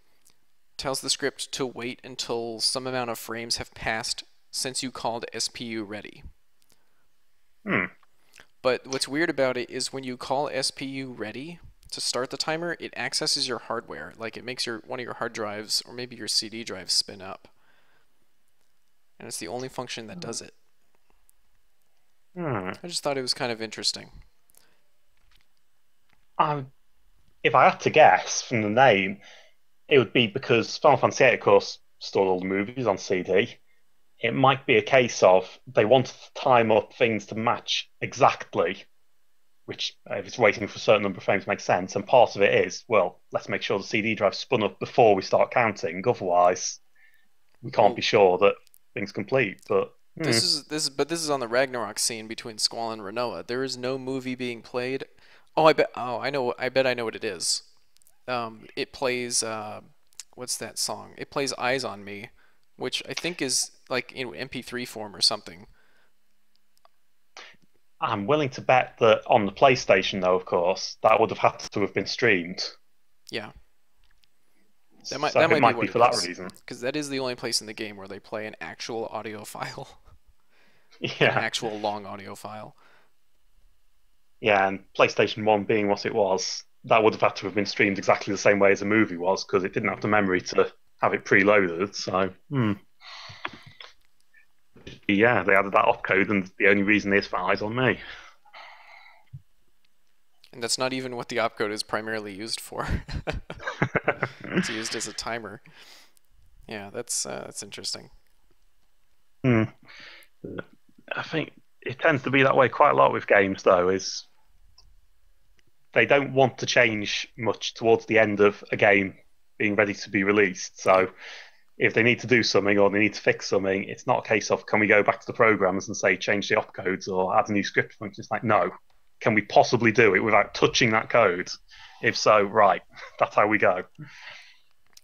tells the script to wait until some amount of frames have passed since you called SPU ready. Hmm. But what's weird about it is when you call SPU ready, to start the timer, it accesses your hardware. Like it makes your one of your hard drives or maybe your CD drive spin up. And it's the only function that does it. Hmm. I just thought it was kind of interesting. Um, if I had to guess from the name, it would be because Final Fantasy VIII, of course, stored all the movies on CD. It might be a case of they wanted to time up things to match exactly, which, if it's waiting for a certain number of frames, makes sense. And part of it is, well, let's make sure the CD drive's spun up before we start counting. Otherwise, we can't Well, be sure that things complete. But this is on the Ragnarok scene between Squall and Renoa. There is no movie being played. I know. I bet I know what it is. It plays what's that song? It plays Eyes on Me, which I think is like in MP3 form or something. I'm willing to bet that on the PlayStation, though, of course, that would have had to have been streamed. Yeah, So that it might be might be what it for that is, reason. because that is the only place in the game where they play an actual audio file, an Yeah. actual long audio file. Yeah, and PlayStation 1 being what it was, that would have had to have been streamed exactly the same way as a movie was because it didn't have the memory to have it preloaded. So, yeah, they added that opcode, and the only reason is for Eyes on Me. And that's not even what the opcode is primarily used for. It's used as a timer. Yeah, that's interesting. Hmm. I think it tends to be that way quite a lot with games, though, is they don't want to change much towards the end of a game being ready to be released. Yep. So if they need to do something or they need to fix something, it's not a case of can we go back to the programs and say change the opcodes or add a new script function. It's like, no, can we possibly do it without touching that code? If so, right, that's how we go.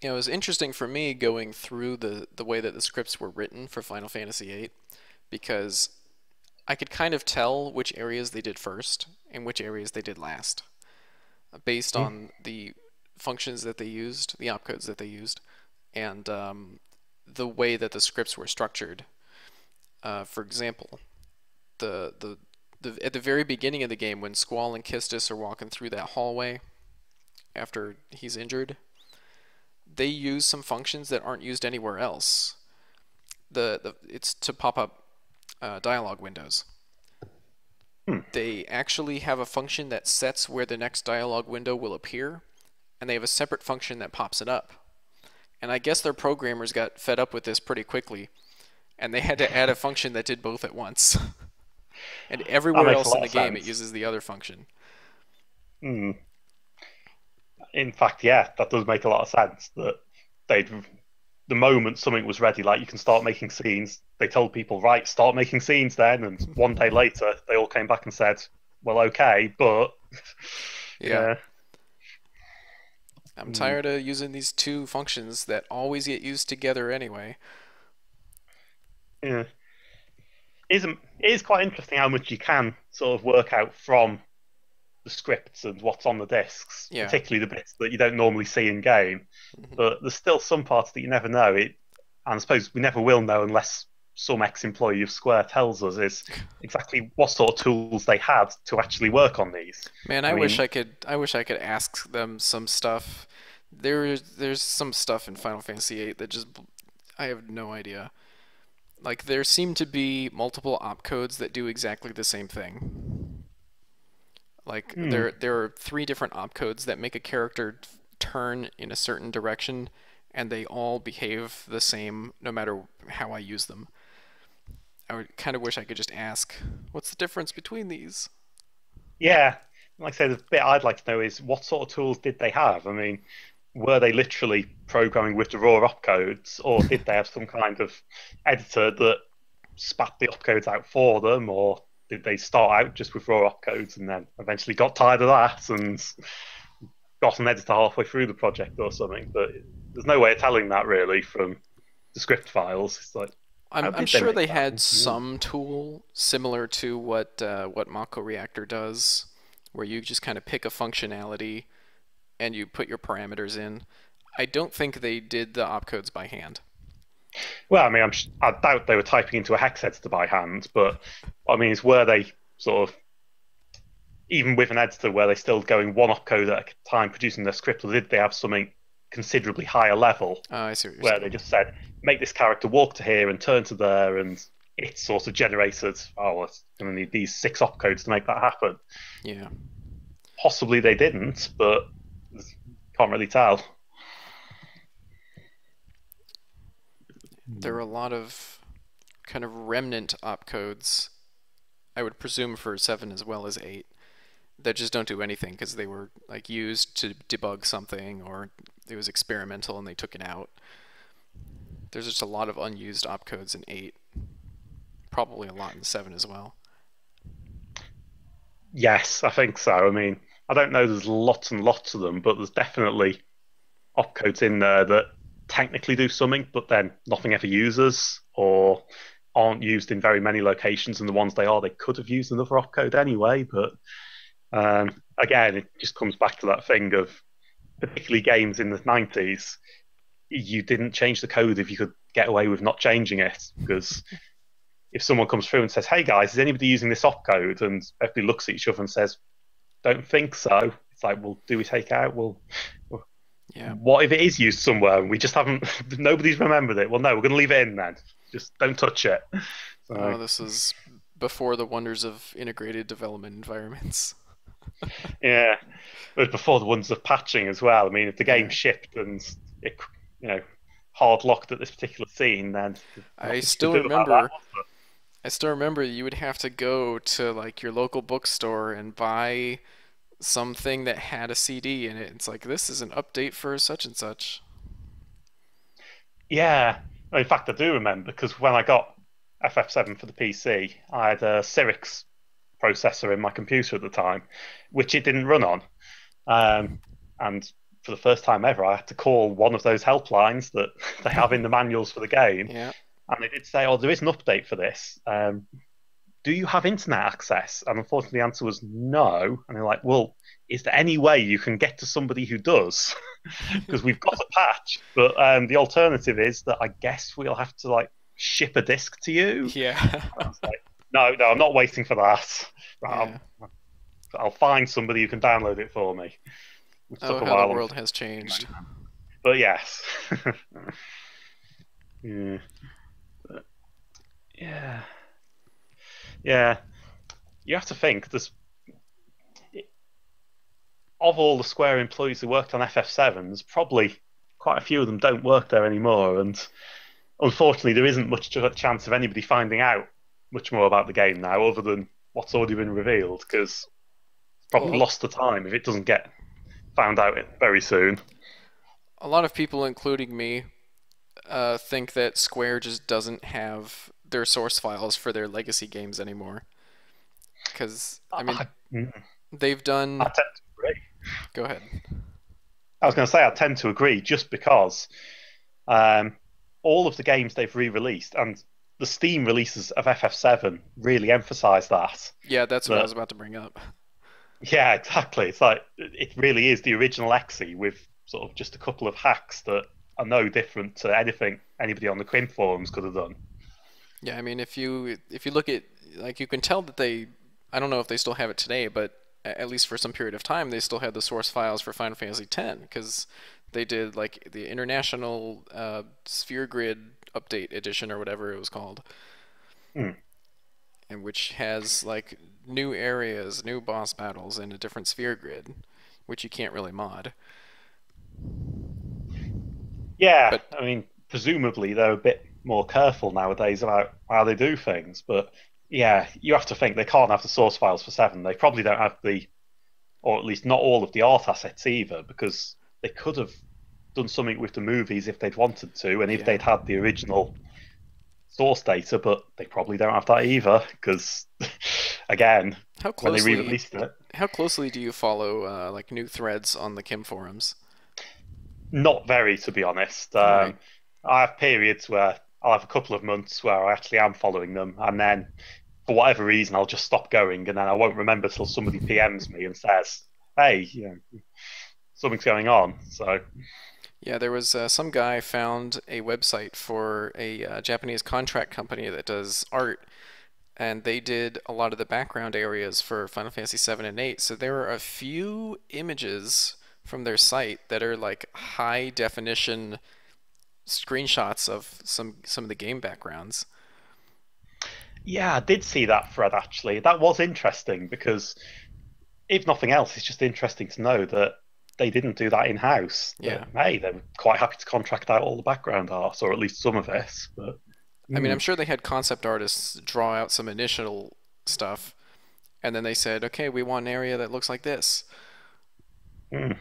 It was interesting for me going through the way that the scripts were written for Final Fantasy VIII because I could kind of tell which areas they did first and which areas they did last, based Mm. on the functions that they used, the opcodes that they used, and the way that the scripts were structured. For example, at the very beginning of the game, when Squall and Kistis are walking through that hallway after he's injured, they use some functions that aren't used anywhere else. It's to pop up dialogue windows. Hmm. They actually have a function that sets where the next dialogue window will appear, and they have a separate function that pops it up. And I guess their programmers got fed up with this pretty quickly, and they had to add a function that did both at once. And That everywhere makes a else in lot the of game, it sense. uses the other function. Hmm. In fact, yeah, that does make a lot of sense. That they'd the moment something was ready, like you can start making scenes, they told people, right, start making scenes then. And one day later, they all came back and said, well, okay, but Yeah, yeah. I'm Hmm. tired of using these two functions that always get used together anyway. Yeah. It is quite interesting how much you can sort of work out from the scripts and what's on the discs, Yeah. particularly the bits that you don't normally see in game. Mhm. But there's still some parts that you never know. And I suppose we never will know unless some ex-employee of Square tells us is exactly what sort of tools they had to actually work on these. Man, I mean, I wish I could ask them some stuff. There's some stuff in Final Fantasy VIII that just I have no idea. Like there seem to be multiple opcodes that do exactly the same thing. Like hmm, there are three different opcodes that make a character turn in a certain direction, and they all behave the same no matter how I use them. I would kind of wish I could just ask, what's the difference between these? yeah. Like I say, the bit I'd like to know is what sort of tools did they have? I mean, were they literally programming with the raw opcodes, or did they have some kind of editor that spat the opcodes out for them, or did they start out just with raw opcodes and then eventually got tired of that and got an editor halfway through the project or something? But there's no way of telling that really from the script files. It's like, how I'm did they sure make they that? had some tool similar to what Mako Reactor does, where you just kind of pick a functionality and you put your parameters in. I don't think they did the opcodes by hand. Well, I mean, I doubt they were typing into a hex editor by hand, but I mean, it's where they sort of even with an editor where they're still going one opcode at a time producing their script, or did they have something considerably higher level I see what you're where they saying. just said, make this character walk to here and turn to there, and it sort of generated, oh, well, it's going to need these 6 opcodes to make that happen. Yeah. Possibly they didn't, but can't really tell. There are a lot of kind of remnant opcodes, I would presume for 7 as well as 8, that just don't do anything because they were like used to debug something or it was experimental and they took it out. There's just a lot of unused opcodes in 8, probably a lot in 7 as well. Yes, I think so. I mean, I don't know, there's lots and lots of them, but there's definitely opcodes in there that technically do something, but then nothing ever uses or aren't used in very many locations. And the ones they are, they could have used another opcode anyway. But again, it just comes back to that thing of particularly games in the 90s. You didn't change the code if you could get away with not changing it. Because if someone comes through and says, hey guys, is anybody using this opcode? And everybody looks at each other and says, don't think so. It's like, well, do we take out? Well, Yeah. what if it is used somewhere and we just haven't, nobody's remembered it? Well, no, we're going to leave it in then. Just don't touch it. So, Oh, this is before the wonders of integrated development environments. yeah. But before the ones of patching as well. I mean, if the game Yeah. shipped and it, you know, hard locked at this particular scene, then there's I nothing you could still do about that. remember I still remember you would have to go to like your local bookstore and buy something that had a CD in it. It's like this is an update for such and such. Yeah. Well, in fact, I do remember because when I got FF7 for the PC, I had a Cyrix processor in my computer at the time, which it didn't run on. And for the first time ever, I had to call one of those helplines that they have in the manuals for the game. Yeah. And they did say, oh, there is an update for this. Do you have internet access? And unfortunately, the answer was no. And they're like, well, is there any way you can get to somebody who does? Because we've got a patch. But the alternative is that I guess we'll have to like ship a disc to you. Yeah. And I was like, no, no, I'm not waiting for that. Yeah. I'll find somebody who can download it for me. It Oh, took a how the while, world has changed. but yes. Yeah. Yeah. Yeah. You have to think there's of all the Square employees who worked on FF7s, probably quite a few of them don't work there anymore, and unfortunately, there isn't much chance of anybody finding out much more about the game now, other than what's already been revealed, because it's probably Well, lost the time if it doesn't get found out very soon. a lot of people, including me, think that Square just doesn't have their source files for their legacy games anymore. Because, I mean, I, they've I done. tend to agree. Go ahead. I was going to say I tend to agree just because um, all of the games they've re-released and the Steam releases of FF7 really emphasize that. Yeah, that's what I That was about to bring up. yeah, exactly. It's like it really is the original Exe with sort of just a couple of hacks that are no different to anything anybody on the Crimp forums could have done. Yeah, I mean, if you look at like you can tell that they I don't know if they still have it today, but at least for some period of time they still had the source files for Final Fantasy X because they did like the International Sphere Grid Update Edition or whatever it was called, Hmm. and which has like new areas, new boss battles, and a different sphere grid, which you can't really mod. Yeah, But I mean, presumably they're a bit more careful nowadays about how they do things, but yeah, you have to think they can't have the source files for Seven. They probably don't have the, or at least not all of the art assets either, because they could have done something with the movies if they'd wanted to, and if yeah, they'd had the original source data, but they probably don't have that either, because again, how when they closely re-released it, how closely do you follow like new threads on the Kim forums? not very, to be honest. All right. I have periods where I'll have a couple of months where I actually am following them, and then for whatever reason, I'll just stop going, and then I won't remember till somebody PMs me and says, "Hey, something's going on." So, Yeah, there was some guy found a website for a Japanese contract company that does art, and they did a lot of the background areas for Final Fantasy 7 and 8. So there are a few images from their site that are like high definition screenshots of some of the game backgrounds. Yeah, I did see that thread actually. That was interesting because if nothing else, it's just interesting to know that they didn't do that in house. Yeah. That hey, they're quite happy to contract out all the background art, or at least some of it. But I mean, I'm mm, sure they had concept artists draw out some initial stuff, and then they said, okay, we want an area that looks like this. mm.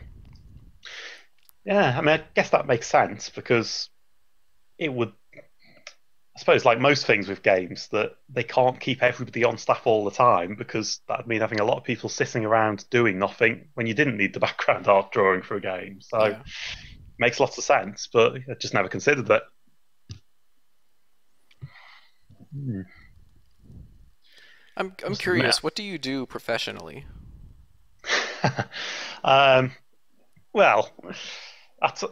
Yeah, I mean, I guess that makes sense because it would, I suppose, like most things with games, that they can't keep everybody on staff all the time because that'd mean having a lot of people sitting around doing nothing when you didn't need the background art drawing for a game. So Yeah. makes lots of sense, but I just never considered that. Hmm. I'm Must admit. curious, what do you do professionally? um, well, that's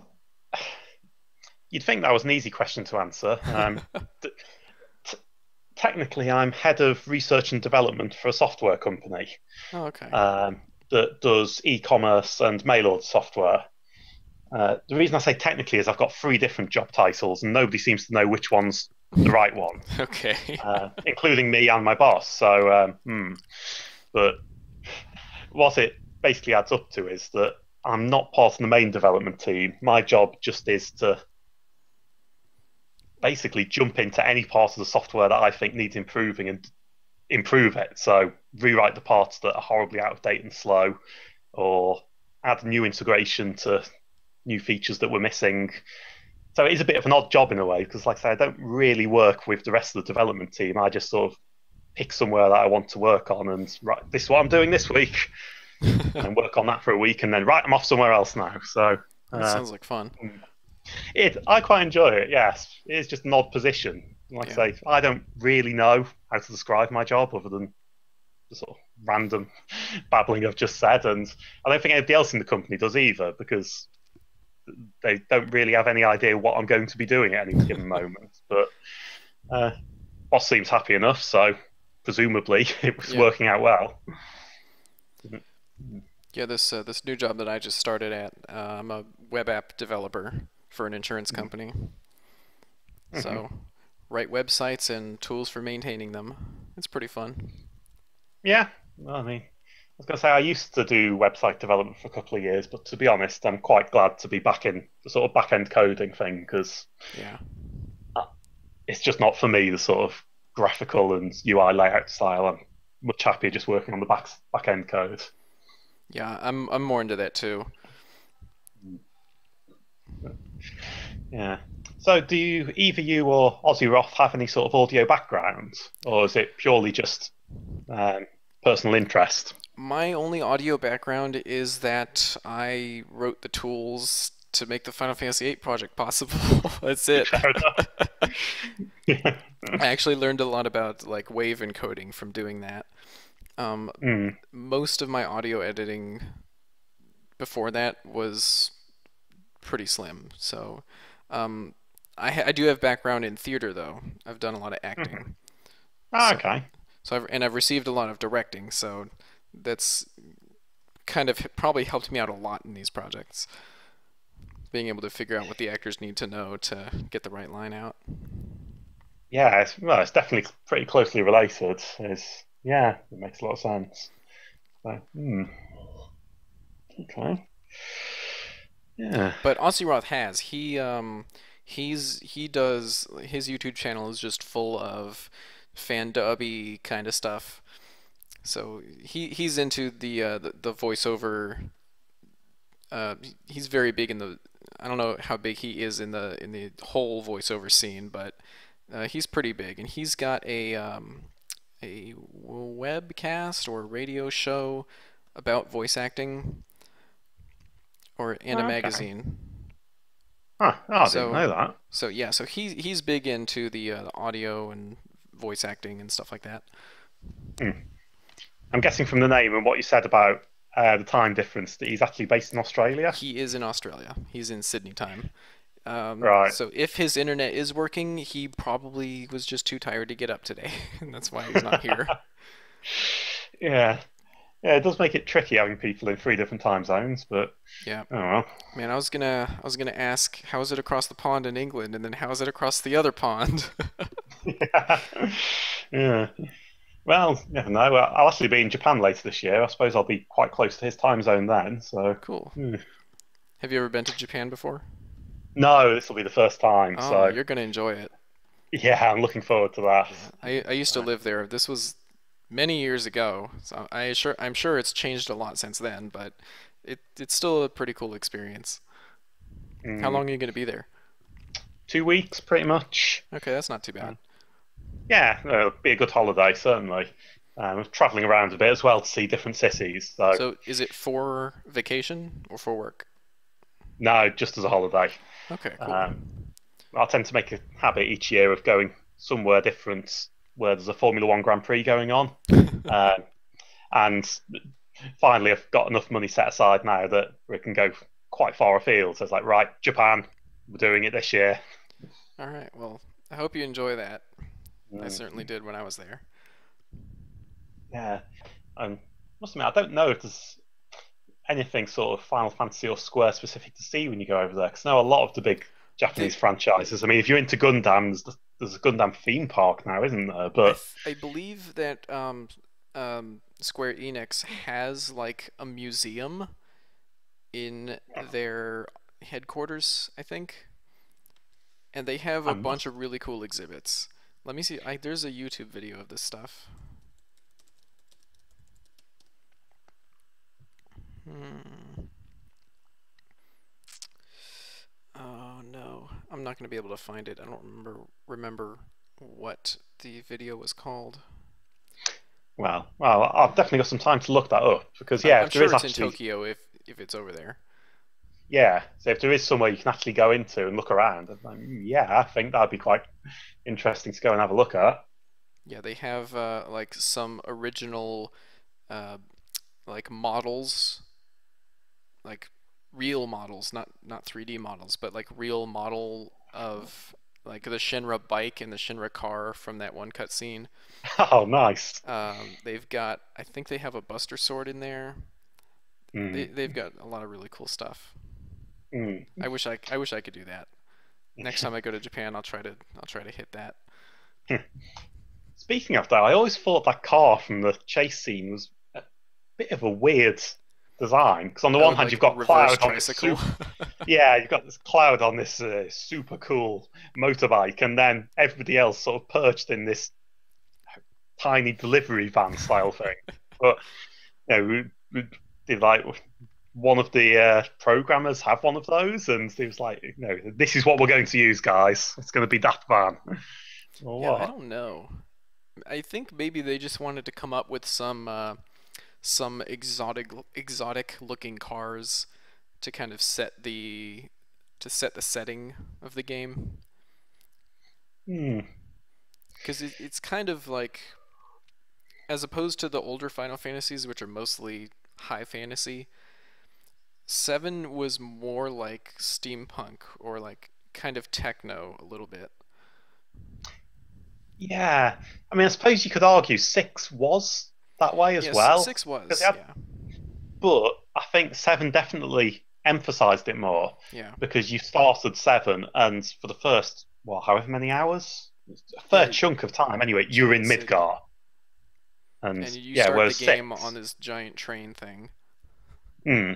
you'd think that was an easy question to answer. T- Technically, I'm head of research and development for a software company Oh, okay. um, that does e-commerce and mail order software. The reason I say technically is I've got three different job titles, and nobody seems to know which one's the right one, Okay. including me and my boss. So, but what it basically adds up to is that I'm not part of the main development team. My job just is to basically jump into any part of the software that I think needs improving and improve it. So rewrite the parts that are horribly out of date and slow, or add new integration to new features that we're missing. So it is a bit of an odd job in a way because, like I say, I don't really work with the rest of the development team. I just sort of pick somewhere that I want to work on and right, this is what I'm doing this week, and then work on that for a week, and then right, I'm off somewhere else now. So That uh, sounds like fun. I quite enjoy it. Yes, it's just an odd position. Like Yeah. I say, I don't really know how to describe my job other than the sort of random babbling I've just said, and I don't think anybody else in the company does either because they don't really have any idea what I'm going to be doing at any given moment. But uh, boss seems happy enough, so presumably it was Yeah. working out well. Yeah, this new job that I just started at, I'm a web app developer for an insurance company. Mm-hmm. So, write websites and tools for maintaining them. It's pretty fun. Yeah, well, I mean, I was going to say I used to do website development for a couple of years, but to be honest, I'm quite glad to be back in the sort of back end coding thing because Yeah. it's just not for me the sort of graphical and UI layout style. I'm much happier just working on the back end code. Yeah, I'm more into that too. Yeah. So, do you either you or Ozzy Roth have any sort of audio background, or is it purely just um, personal interest? My only audio background is that I wrote the tools to make the Final Fantasy VIII project possible. That's it. Fair enough. Yeah. I actually learned a lot about like wave encoding from doing that. Um, Mm, Most of my audio editing before that was pretty slim. So, um, I do have background in theater though. I've done a lot of mhm. acting. Ah, So okay. I've received a lot of directing. So that's kind of probably helped me out a lot in these projects. Being able to figure out what the actors need to know to get the right line out. Yeah, well, it's definitely pretty closely related. Yeah, it makes a lot of sense. So, okay. Yeah. But Osiroth has he does his YouTube channel is just full of fan dubby kind of stuff. So he's into the voiceover. He's very big in the. I don't know how big he is in the whole voiceover scene, but he's pretty big, and he's got a webcast or radio show about voice acting or and a Ah, okay. magazine. Huh. Oh, I didn't So know that. so yeah, so he's big into the audio and voice acting and stuff like that. Hmm. I'm guessing from the name and what you said about the time difference that he's actually based in Australia. He is in Australia. He's in Sydney time. Right. So if his internet is working, he probably was just too tired to get up today, and that's why he's not here. Yeah. Yeah, it does make it tricky having people in three different time zones, but Yeah, oh well. man, I was gonna ask how is it across the pond in England, and then how is it across the other pond? Yeah. Yeah. Well, you never know. Well, I'll actually be in Japan later this year. I suppose I'll be quite close to his time zone then. So, Cool. hmm. Have you ever been to Japan before? No, this will be the first time. Oh, So, you're gonna enjoy it. yeah, I'm looking forward to that. Yeah, I used to live there. This was many years ago, so I'm sure it's changed a lot since then, but it's still a pretty cool experience. How Mm, long are you gonna be there? 2 weeks, pretty much. Okay, that's not too Uh, bad. yeah, it'll be a good holiday, certainly. Traveling around a bit as well to see different cities. So, So is it for vacation or for work? no, just as a holiday. Okay, cool. Um, I tend to make a habit each year of going somewhere different where there's a Formula One Grand Prix going on. Um, and finally, I've got enough money set aside now that we can go quite far afield. So it's like, right, Japan, we're doing it this year. All right. Well, I hope you enjoy that. I Mm, certainly did when I was there. yeah. And must admit, I don't know if there's anything sort of Final Fantasy or Square specific to see when you go over there. Because I know a lot of the big They, Japanese franchises. I mean, if you're into Gundams, there's a Gundam theme park now, isn't there? But I believe that Square Enix has like a museum in their headquarters, I think, and they have I a bunch must. of really cool exhibits. Let me see. There's a YouTube video of this stuff. Hmm. Oh no, I'm not gonna be able to find it. I don't remember what the video was called. Well, I've definitely got some time to look that up because I'm, yeah, I'm if there sure is it's in actually Tokyo if it's over there. yeah, so if there is somewhere you can actually go into and look around, I'm like, yeah, I think that'd be quite interesting to go and have a look at. Yeah, they have like some original uh, like models, like real models, not 3D models, but like real model of like the Shinra bike and the Shinra car from that one cutscene. Oh, nice. They've got, I think they have a Buster Sword in there. Mm, They've got a lot of really cool stuff. mm. I wish I could do that. Next time I go to Japan, I'll try to hit that. Speaking of that, I always thought that car from the chase scene was a bit of a weird design because on the Oh, one hand like you've got reverse Cloud on this tricycle. super, yeah, you've got this Cloud on this super cool motorbike, and then everybody else sort of perched in this tiny delivery van style thing. But you know, did like one of the programmers have one of those, and he was like, this is what we're going to use, guys. It's going to be that van. Or Yeah, I what? don't know. I think maybe they just wanted to come up with some exotic looking cars to kind of set the setting of the game Hmm. because it's kind of like as opposed to the older Final Fantasies which are mostly high fantasy, 7 was more like steampunk or like kind of techno a little bit. Yeah. I mean, I suppose you could argue six was that way as Yes, well. 6 Because was, had, yeah. but I think seven definitely emphasized it more Yeah. because you started seven, and for the first, well, however many hours, a fair Yeah, chunk of time anyway, you were giant in city. Midgar. And And you yeah, start the whereas game on six, this giant train thing. hmm,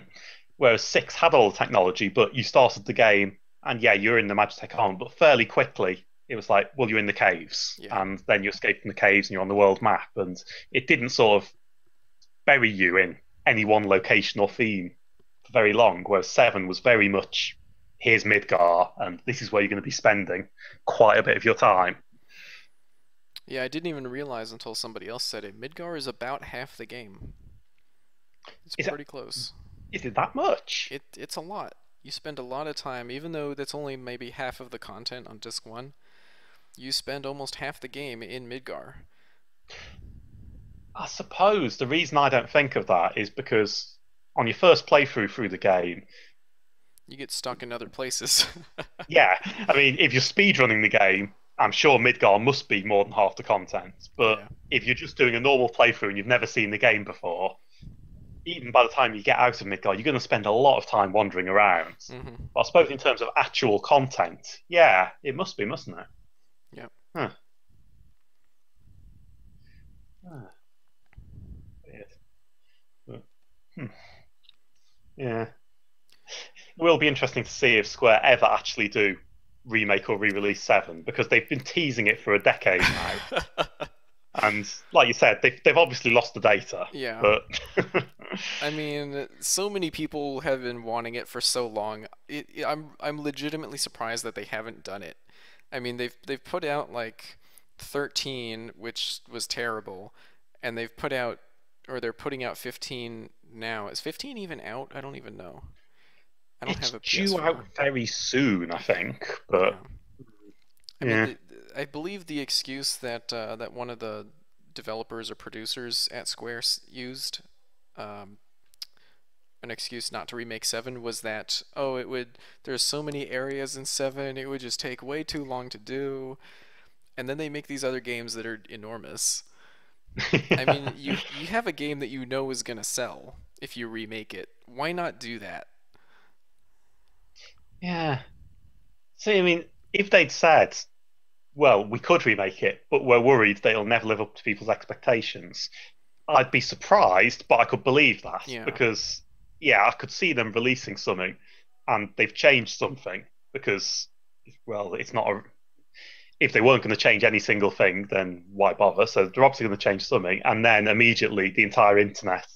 whereas six had all the technology, but you started the game, and yeah, you're in the Magitech Arm, but fairly quickly it was like, well, you're in the caves, Yeah. and then you escape from the caves, and you're on the world map, and it didn't sort of bury you in any one location or theme for very long. Whereas seven was very much here's Midgar, and this is where you're going to be spending quite a bit of your time. Yeah, I didn't even realize until somebody else said it. Midgar is about half the game. It's Is it pretty close. is it that much? It's a lot. You spend a lot of time, even though that's only maybe half of the content on disc 1. You spend almost half the game in Midgar. I suppose the reason I don't think of that is because on your first playthrough through the game, You get stuck in other places. Yeah, I mean, if you're speedrunning the game, I'm sure Midgar must be more than half the content. But Yeah. if you're just doing a normal playthrough and you've never seen the game before, even by the time you get out of Midgar, you're going to spend a lot of time wandering around. Hmm. But I suppose in terms of actual content, yeah, it must be, mustn't it? Yep. Huh. Ah, weird. But, hmm. Yeah. It will be interesting to see if Square ever actually do remake or re-release 7 because they've been teasing it for a decade now. And like you said, they've obviously lost the data, Yeah. but I mean, so many people have been wanting it for so long. I'm legitimately surprised that they haven't done it. I mean, they've put out like 13, which was terrible, and they've put out, or they're putting out 15 now. Is 15 even out? I don't even know. I don't it's have a due out PS4. very soon, I think. But Yeah. I mean, yeah, I believe the excuse that that one of the developers or producers at Square used, um, an excuse not to remake 7 was that, oh, it would, there's so many areas in 7, it would just take way too long to do. And then they make these other games that are enormous. I mean, you have a game that you know is going to sell if you remake it. Why not do that? yeah. See, I mean, if they'd said, "Well, we could remake it, but we're worried that it'll never live up to people's expectations," I'd be surprised, but I could believe that Yeah. because, yeah, I could see them releasing something and they've changed something because, well, it's not a. If they weren't going to change any single thing, then why bother? So they're obviously going to change something, and then immediately the entire internet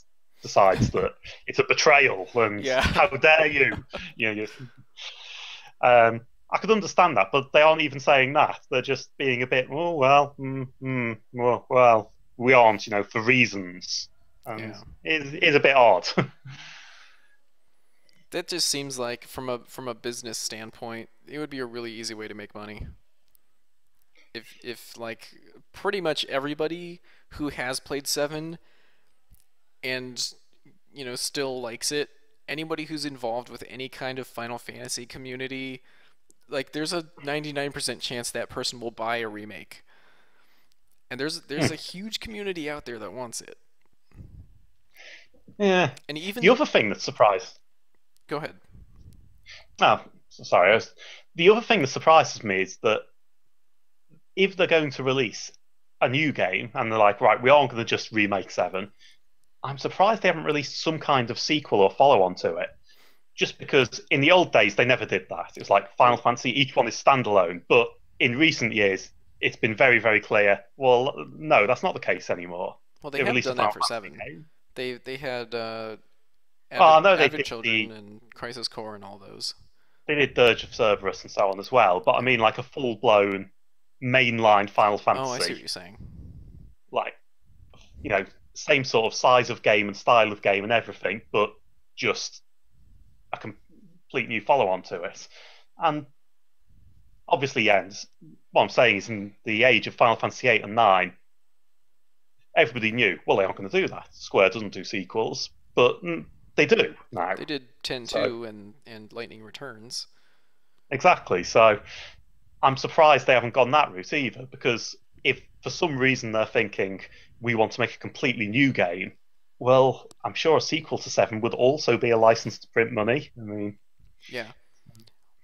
decides that it's a betrayal and Yeah. how dare you? You know, I could understand that, but they aren't even saying that. They're just being a bit, oh well, well, we aren't, for reasons, and Yeah. it is a bit odd. That just seems like from a business standpoint, it would be a really easy way to make money. If like pretty much everybody who has played 7 and still likes it, anybody who's involved with any kind of Final Fantasy community, like there's a 99% chance that person will buy a remake. And there's a huge community out there that wants it. Yeah. And The even other thing that surprised, go ahead. oh, sorry, the other thing that surprises me is that if they're going to release a new game and they're like, right, we aren't going to just remake 7, I'm surprised they haven't released some kind of sequel or follow on to it. Just because in the old days they never did that. It was like Final Well, Fantasy, each one is standalone. But in recent years, it's been very, very clear. Well, no, that's not the case anymore. well, they They have released a done that Final for Fantasy 7. game. They had Oh, I know Avid Children and Crisis Core and all those. they did Dirge of Cerberus and so on as well. But I Yeah. mean, like a full blown mainline Final Oh, I see what Fantasy, you're saying. like you know, same sort of size of game and style of game and everything, but just a complete new follow on to it. And obviously, yeah, what I'm saying is in the age of Final Fantasy 8 and 9, everybody knew, well, they aren't going to do that. Square doesn't do sequels, but they do now. They did So, 10-2 and Lightning Returns. exactly. So, I'm surprised they haven't gone that route either, because if for some reason they're thinking, we want to make a completely new game, well, I'm sure a sequel to 7 would also be a license to print money. I mean, Yeah.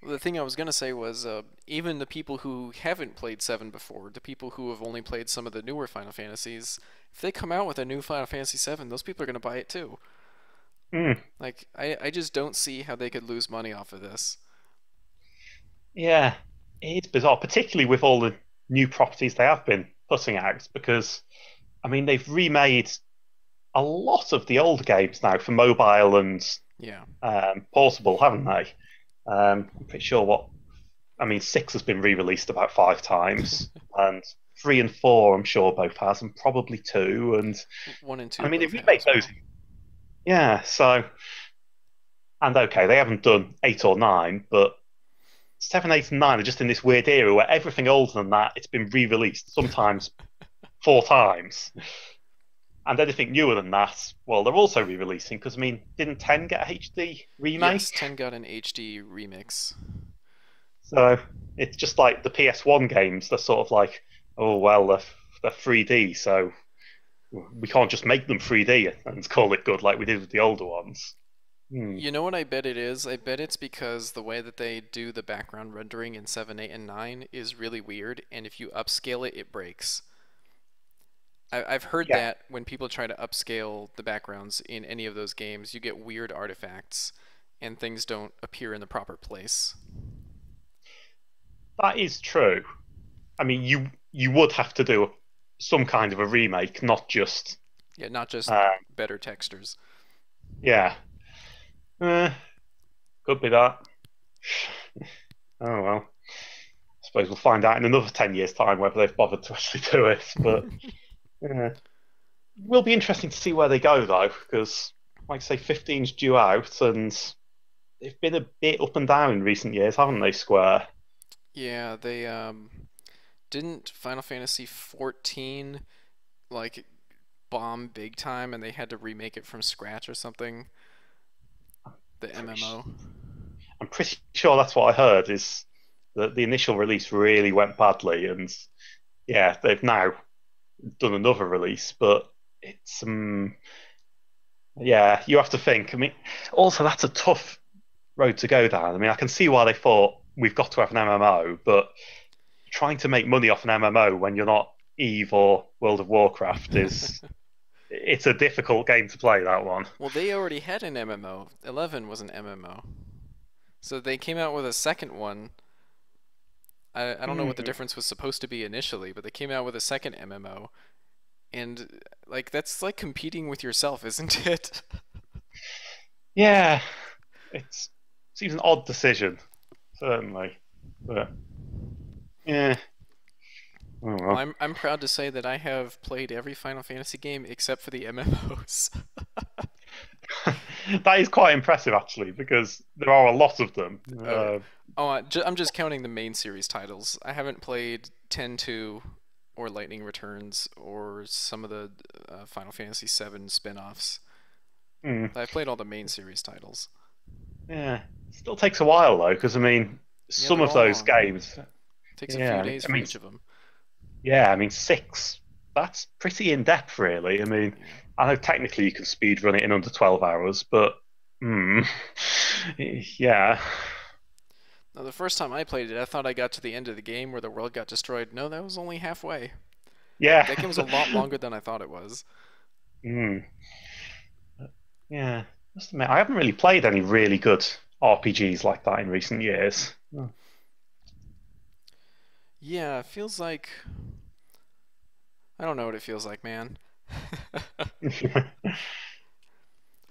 Well, the thing I was gonna say was, even the people who haven't played 7 before, the people who have only played some of the newer Final Fantasies, if they come out with a new Final Fantasy 7, those people are gonna buy it too. mm, Like, I just don't see how they could lose money off of this. yeah, it's bizarre, particularly with all the new properties they have been putting out, because, I mean, they've remade a lot of the old games now for mobile and Yeah. portable, haven't they? I'm pretty sure I mean, 6 has been re-released about 5 times, and 3 and 4, I'm sure both has, and probably 2. And 1 and I 2 mean, they both have remake as those, well. yeah. So, and okay, they haven't done 8 or 9, but 7, 8, and 9 are just in this weird era where everything older than that it's been re-released, sometimes 4 times. And anything newer than that, well, they're also re-releasing because I mean, didn't 10 get a HD Yes, remake? 10 got an HD remix. So it's just like the PS1 games. They're sort of like, oh well, they're 3D, so we can't just make them 3D and call it good like we did with the older ones. Hmm. You know what I bet it is? I bet it's because the way that they do the background rendering in 7, 8, and 9 is really weird, and if you upscale it, it breaks. I've heard Yeah, that when people try to upscale the backgrounds in any of those games, you get weird artifacts and things don't appear in the proper place. that is true. I mean, you would have to do some kind of a remake, not just Yeah, not just uh, better textures. yeah. Eh, could be that. Oh well. I suppose we'll find out in another 10 years' time whether they've bothered to actually do it. But yeah. Will be interesting to see where they go though, because like I say, 15's due out, and they've been a bit up and down in recent years, haven't they, Square? Yeah, they didn't Final Fantasy 14 like bomb big time and they had to remake it from scratch or something, the Pretty, MMO. I'm pretty sure that's what I heard. Is that the initial release really went badly, and yeah, they've now done another release, but it's yeah, you have to think. I mean, also that's a tough road to go down. I mean, I can see why they thought we've got to have an MMO, but trying to make money off an MMO when you're not Eve or World of Warcraft is it's a difficult game to play, that one. Well, they already had an MMO. 11 was an MMO. So they came out with a second one. I don't know what the Mm, difference was supposed to be initially, but they came out with a second MMO. And like that's like competing with yourself, isn't it? yeah, it's seems an odd decision, certainly. But yeah, oh Well, well. I'm proud to say that I have played every Final Fantasy game except for the MMOs. That is quite impressive actually, because there are a lot of them. Oh yeah. Oh, I'm just counting the main series titles. I haven't played 10-2 or Lightning Returns or some of the Final Fantasy 7 spin-offs. mm, I've played all the main series titles. yeah, still takes a while though, because I mean, Yeah, some they're of all those long. games. Takes a few Yeah, days I for mean, each of them. yeah, I mean six. That's pretty in depth, really. I mean, Yeah. I know technically you can speed run it in under 12 hours, but mm, yeah, Now, the first time I played it, I thought I got to the end of the game where the world got destroyed. No, that was only halfway. yeah, That game was a lot longer than I thought it was. mm, yeah. Must admit, I haven't really played any really good RPGs like that in recent years. Oh. Yeah, it feels like I don't know what it feels like, man.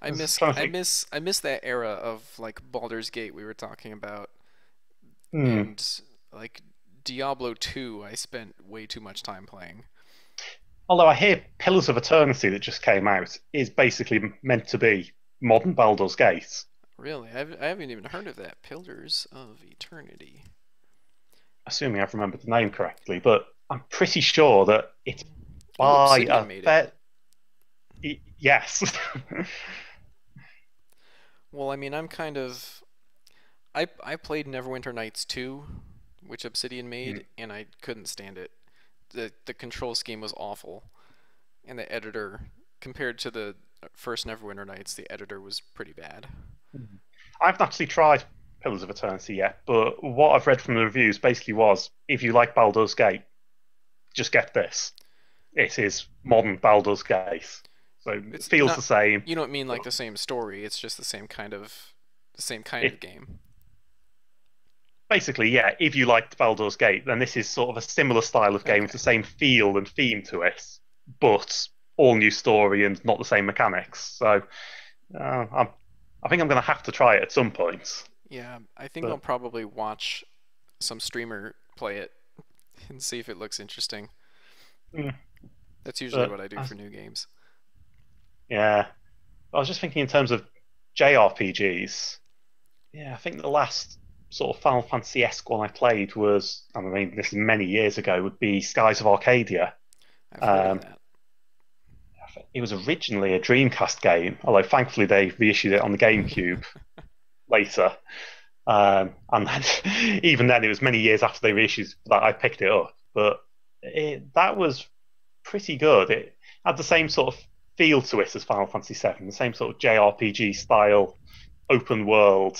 I was trying to think. I miss that era of like Baldur's Gate we were talking about Hmm. and like Diablo 2 I spent way too much time playing. Although I hear Pillars of Eternity that just came out is basically meant to be modern Baldur's Gate, Really? I haven't even heard of that. Pillars of Eternity. assuming I've remembered the name correctly, but I'm pretty sure that it's Oh, by Obsidian a made it. fair. Yes. Well, I mean, I'm kind of I played Neverwinter Nights 2, which Obsidian made, and I couldn't stand it. The control scheme was awful, and the editor compared to the first Neverwinter Nights, the editor was pretty bad. I haven't actually tried Pillars of Eternity yet, but what I've read from the reviews basically was if you like Baldur's Gate, just get this. It is modern Baldur's Gate. So it It's feels not the same. you don't mean like But the same story, it's just the same kind of it game. basically, yeah, if you liked Baldur's Gate, then this is sort of a similar style of game with Okay. the same feel and theme to it, but all new story and not the same mechanics. So I'm, I think I'm going to have to try it at some point. Yeah, I think I'll But probably watch some streamer play it and see if it looks interesting. mm, That's usually but what I do for new games. yeah, I was just thinking in terms of JRPGs. Yeah, I think the last sort of Final Fantasy-esque one I played was, I mean, this is many years ago, would be Skies of Arcadia. I've heard of Um, that. it was originally a Dreamcast game, although thankfully they reissued it on the GameCube later. And then, even then, it was many years after they reissued that I picked it up. But that was pretty good. It had the same sort of feel to it as Final Fantasy VII, the same sort of JRPG style, open world,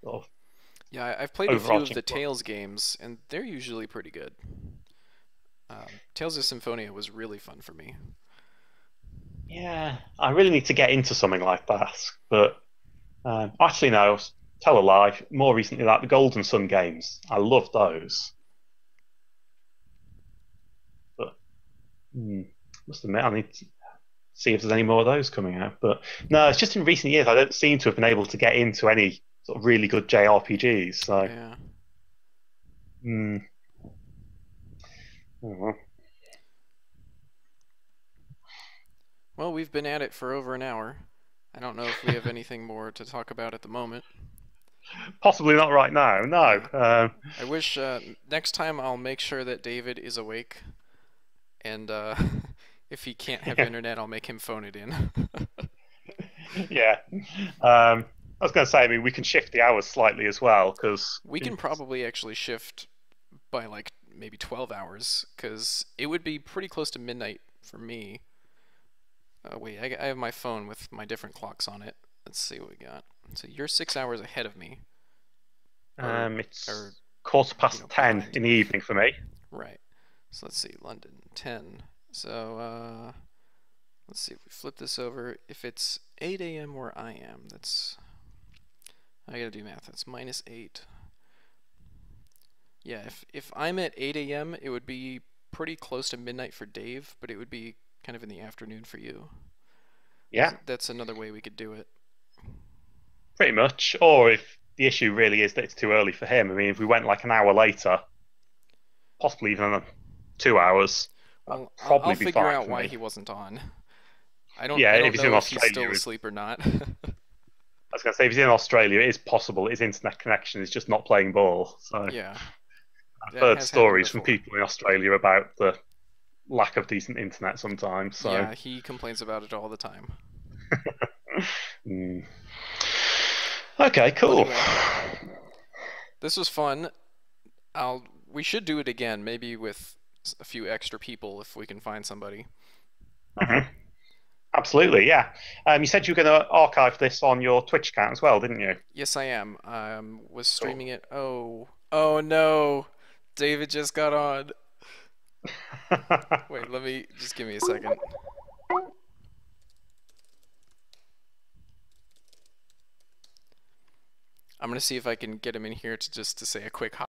sort of Yeah, I've played a few of overarching the plot. Tales games, and they're usually pretty good. Tales of Symphonia was really fun for me. Yeah, I really need to get into something like that. But actually, no, tell a lie. More recently, like the Golden Sun games, I love those. But hmm, must admit, I need to see if there's any more of those coming out. But no, it's just in recent years I don't seem to have been able to get into any sort of really good JRPGs. So, Yeah. hmm, oh, Well, we've been at it for over an hour. I don't know if we have anything more to talk about at the moment. possibly not right now. No. Yeah. I wish next time I'll make sure that David is awake, and if he can't have Yeah, internet, I'll make him phone it in. yeah. I was going to say, I mean, we can shift the hours slightly as well because We can probably actually shift by like maybe 12 hours, because it would be pretty close to midnight for me. Wait, I have my phone with my different clocks on it. Let's see what we got. So you're 6 hours ahead of me, or it's quarter you past know, 10 behind. in the evening for me. Right. So let's see, London 10. So let's see if we flip this over. If it's 8 a.m. where I am, that's I gotta do math. That's -8. Yeah, if I'm at 8 a.m., it would be pretty close to midnight for Dave, but it would be kind of in the afternoon for you. Yeah, That's another way we could do it. pretty much. Or if the issue really is that it's too early for him, I mean, if we went like an hour later, possibly even 2 hours, that'd Well, I'll probably be figure fine out for why me. he wasn't on. Yeah, I if don't he's in know if he's Australia, still asleep or not. I was going to say if he's in Australia, it is possible his internet connection is just not playing ball. So I've Yeah, that heard has happened stories from before. people in Australia about the lack of decent internet sometimes. So Yeah, he complains about it all the time. mm. Okay, Well, cool. anyway, this was fun. We should do it again, maybe with a few extra people if we can find somebody. Mhm. Absolutely, yeah. You said you were going to archive this on your Twitch account as well, didn't you? Yes, I am. Was Cool. streaming it. Oh no, David just got on. Wait, let me just give me a second. I'm gonna see if I can get him in here to just to say a quick hi.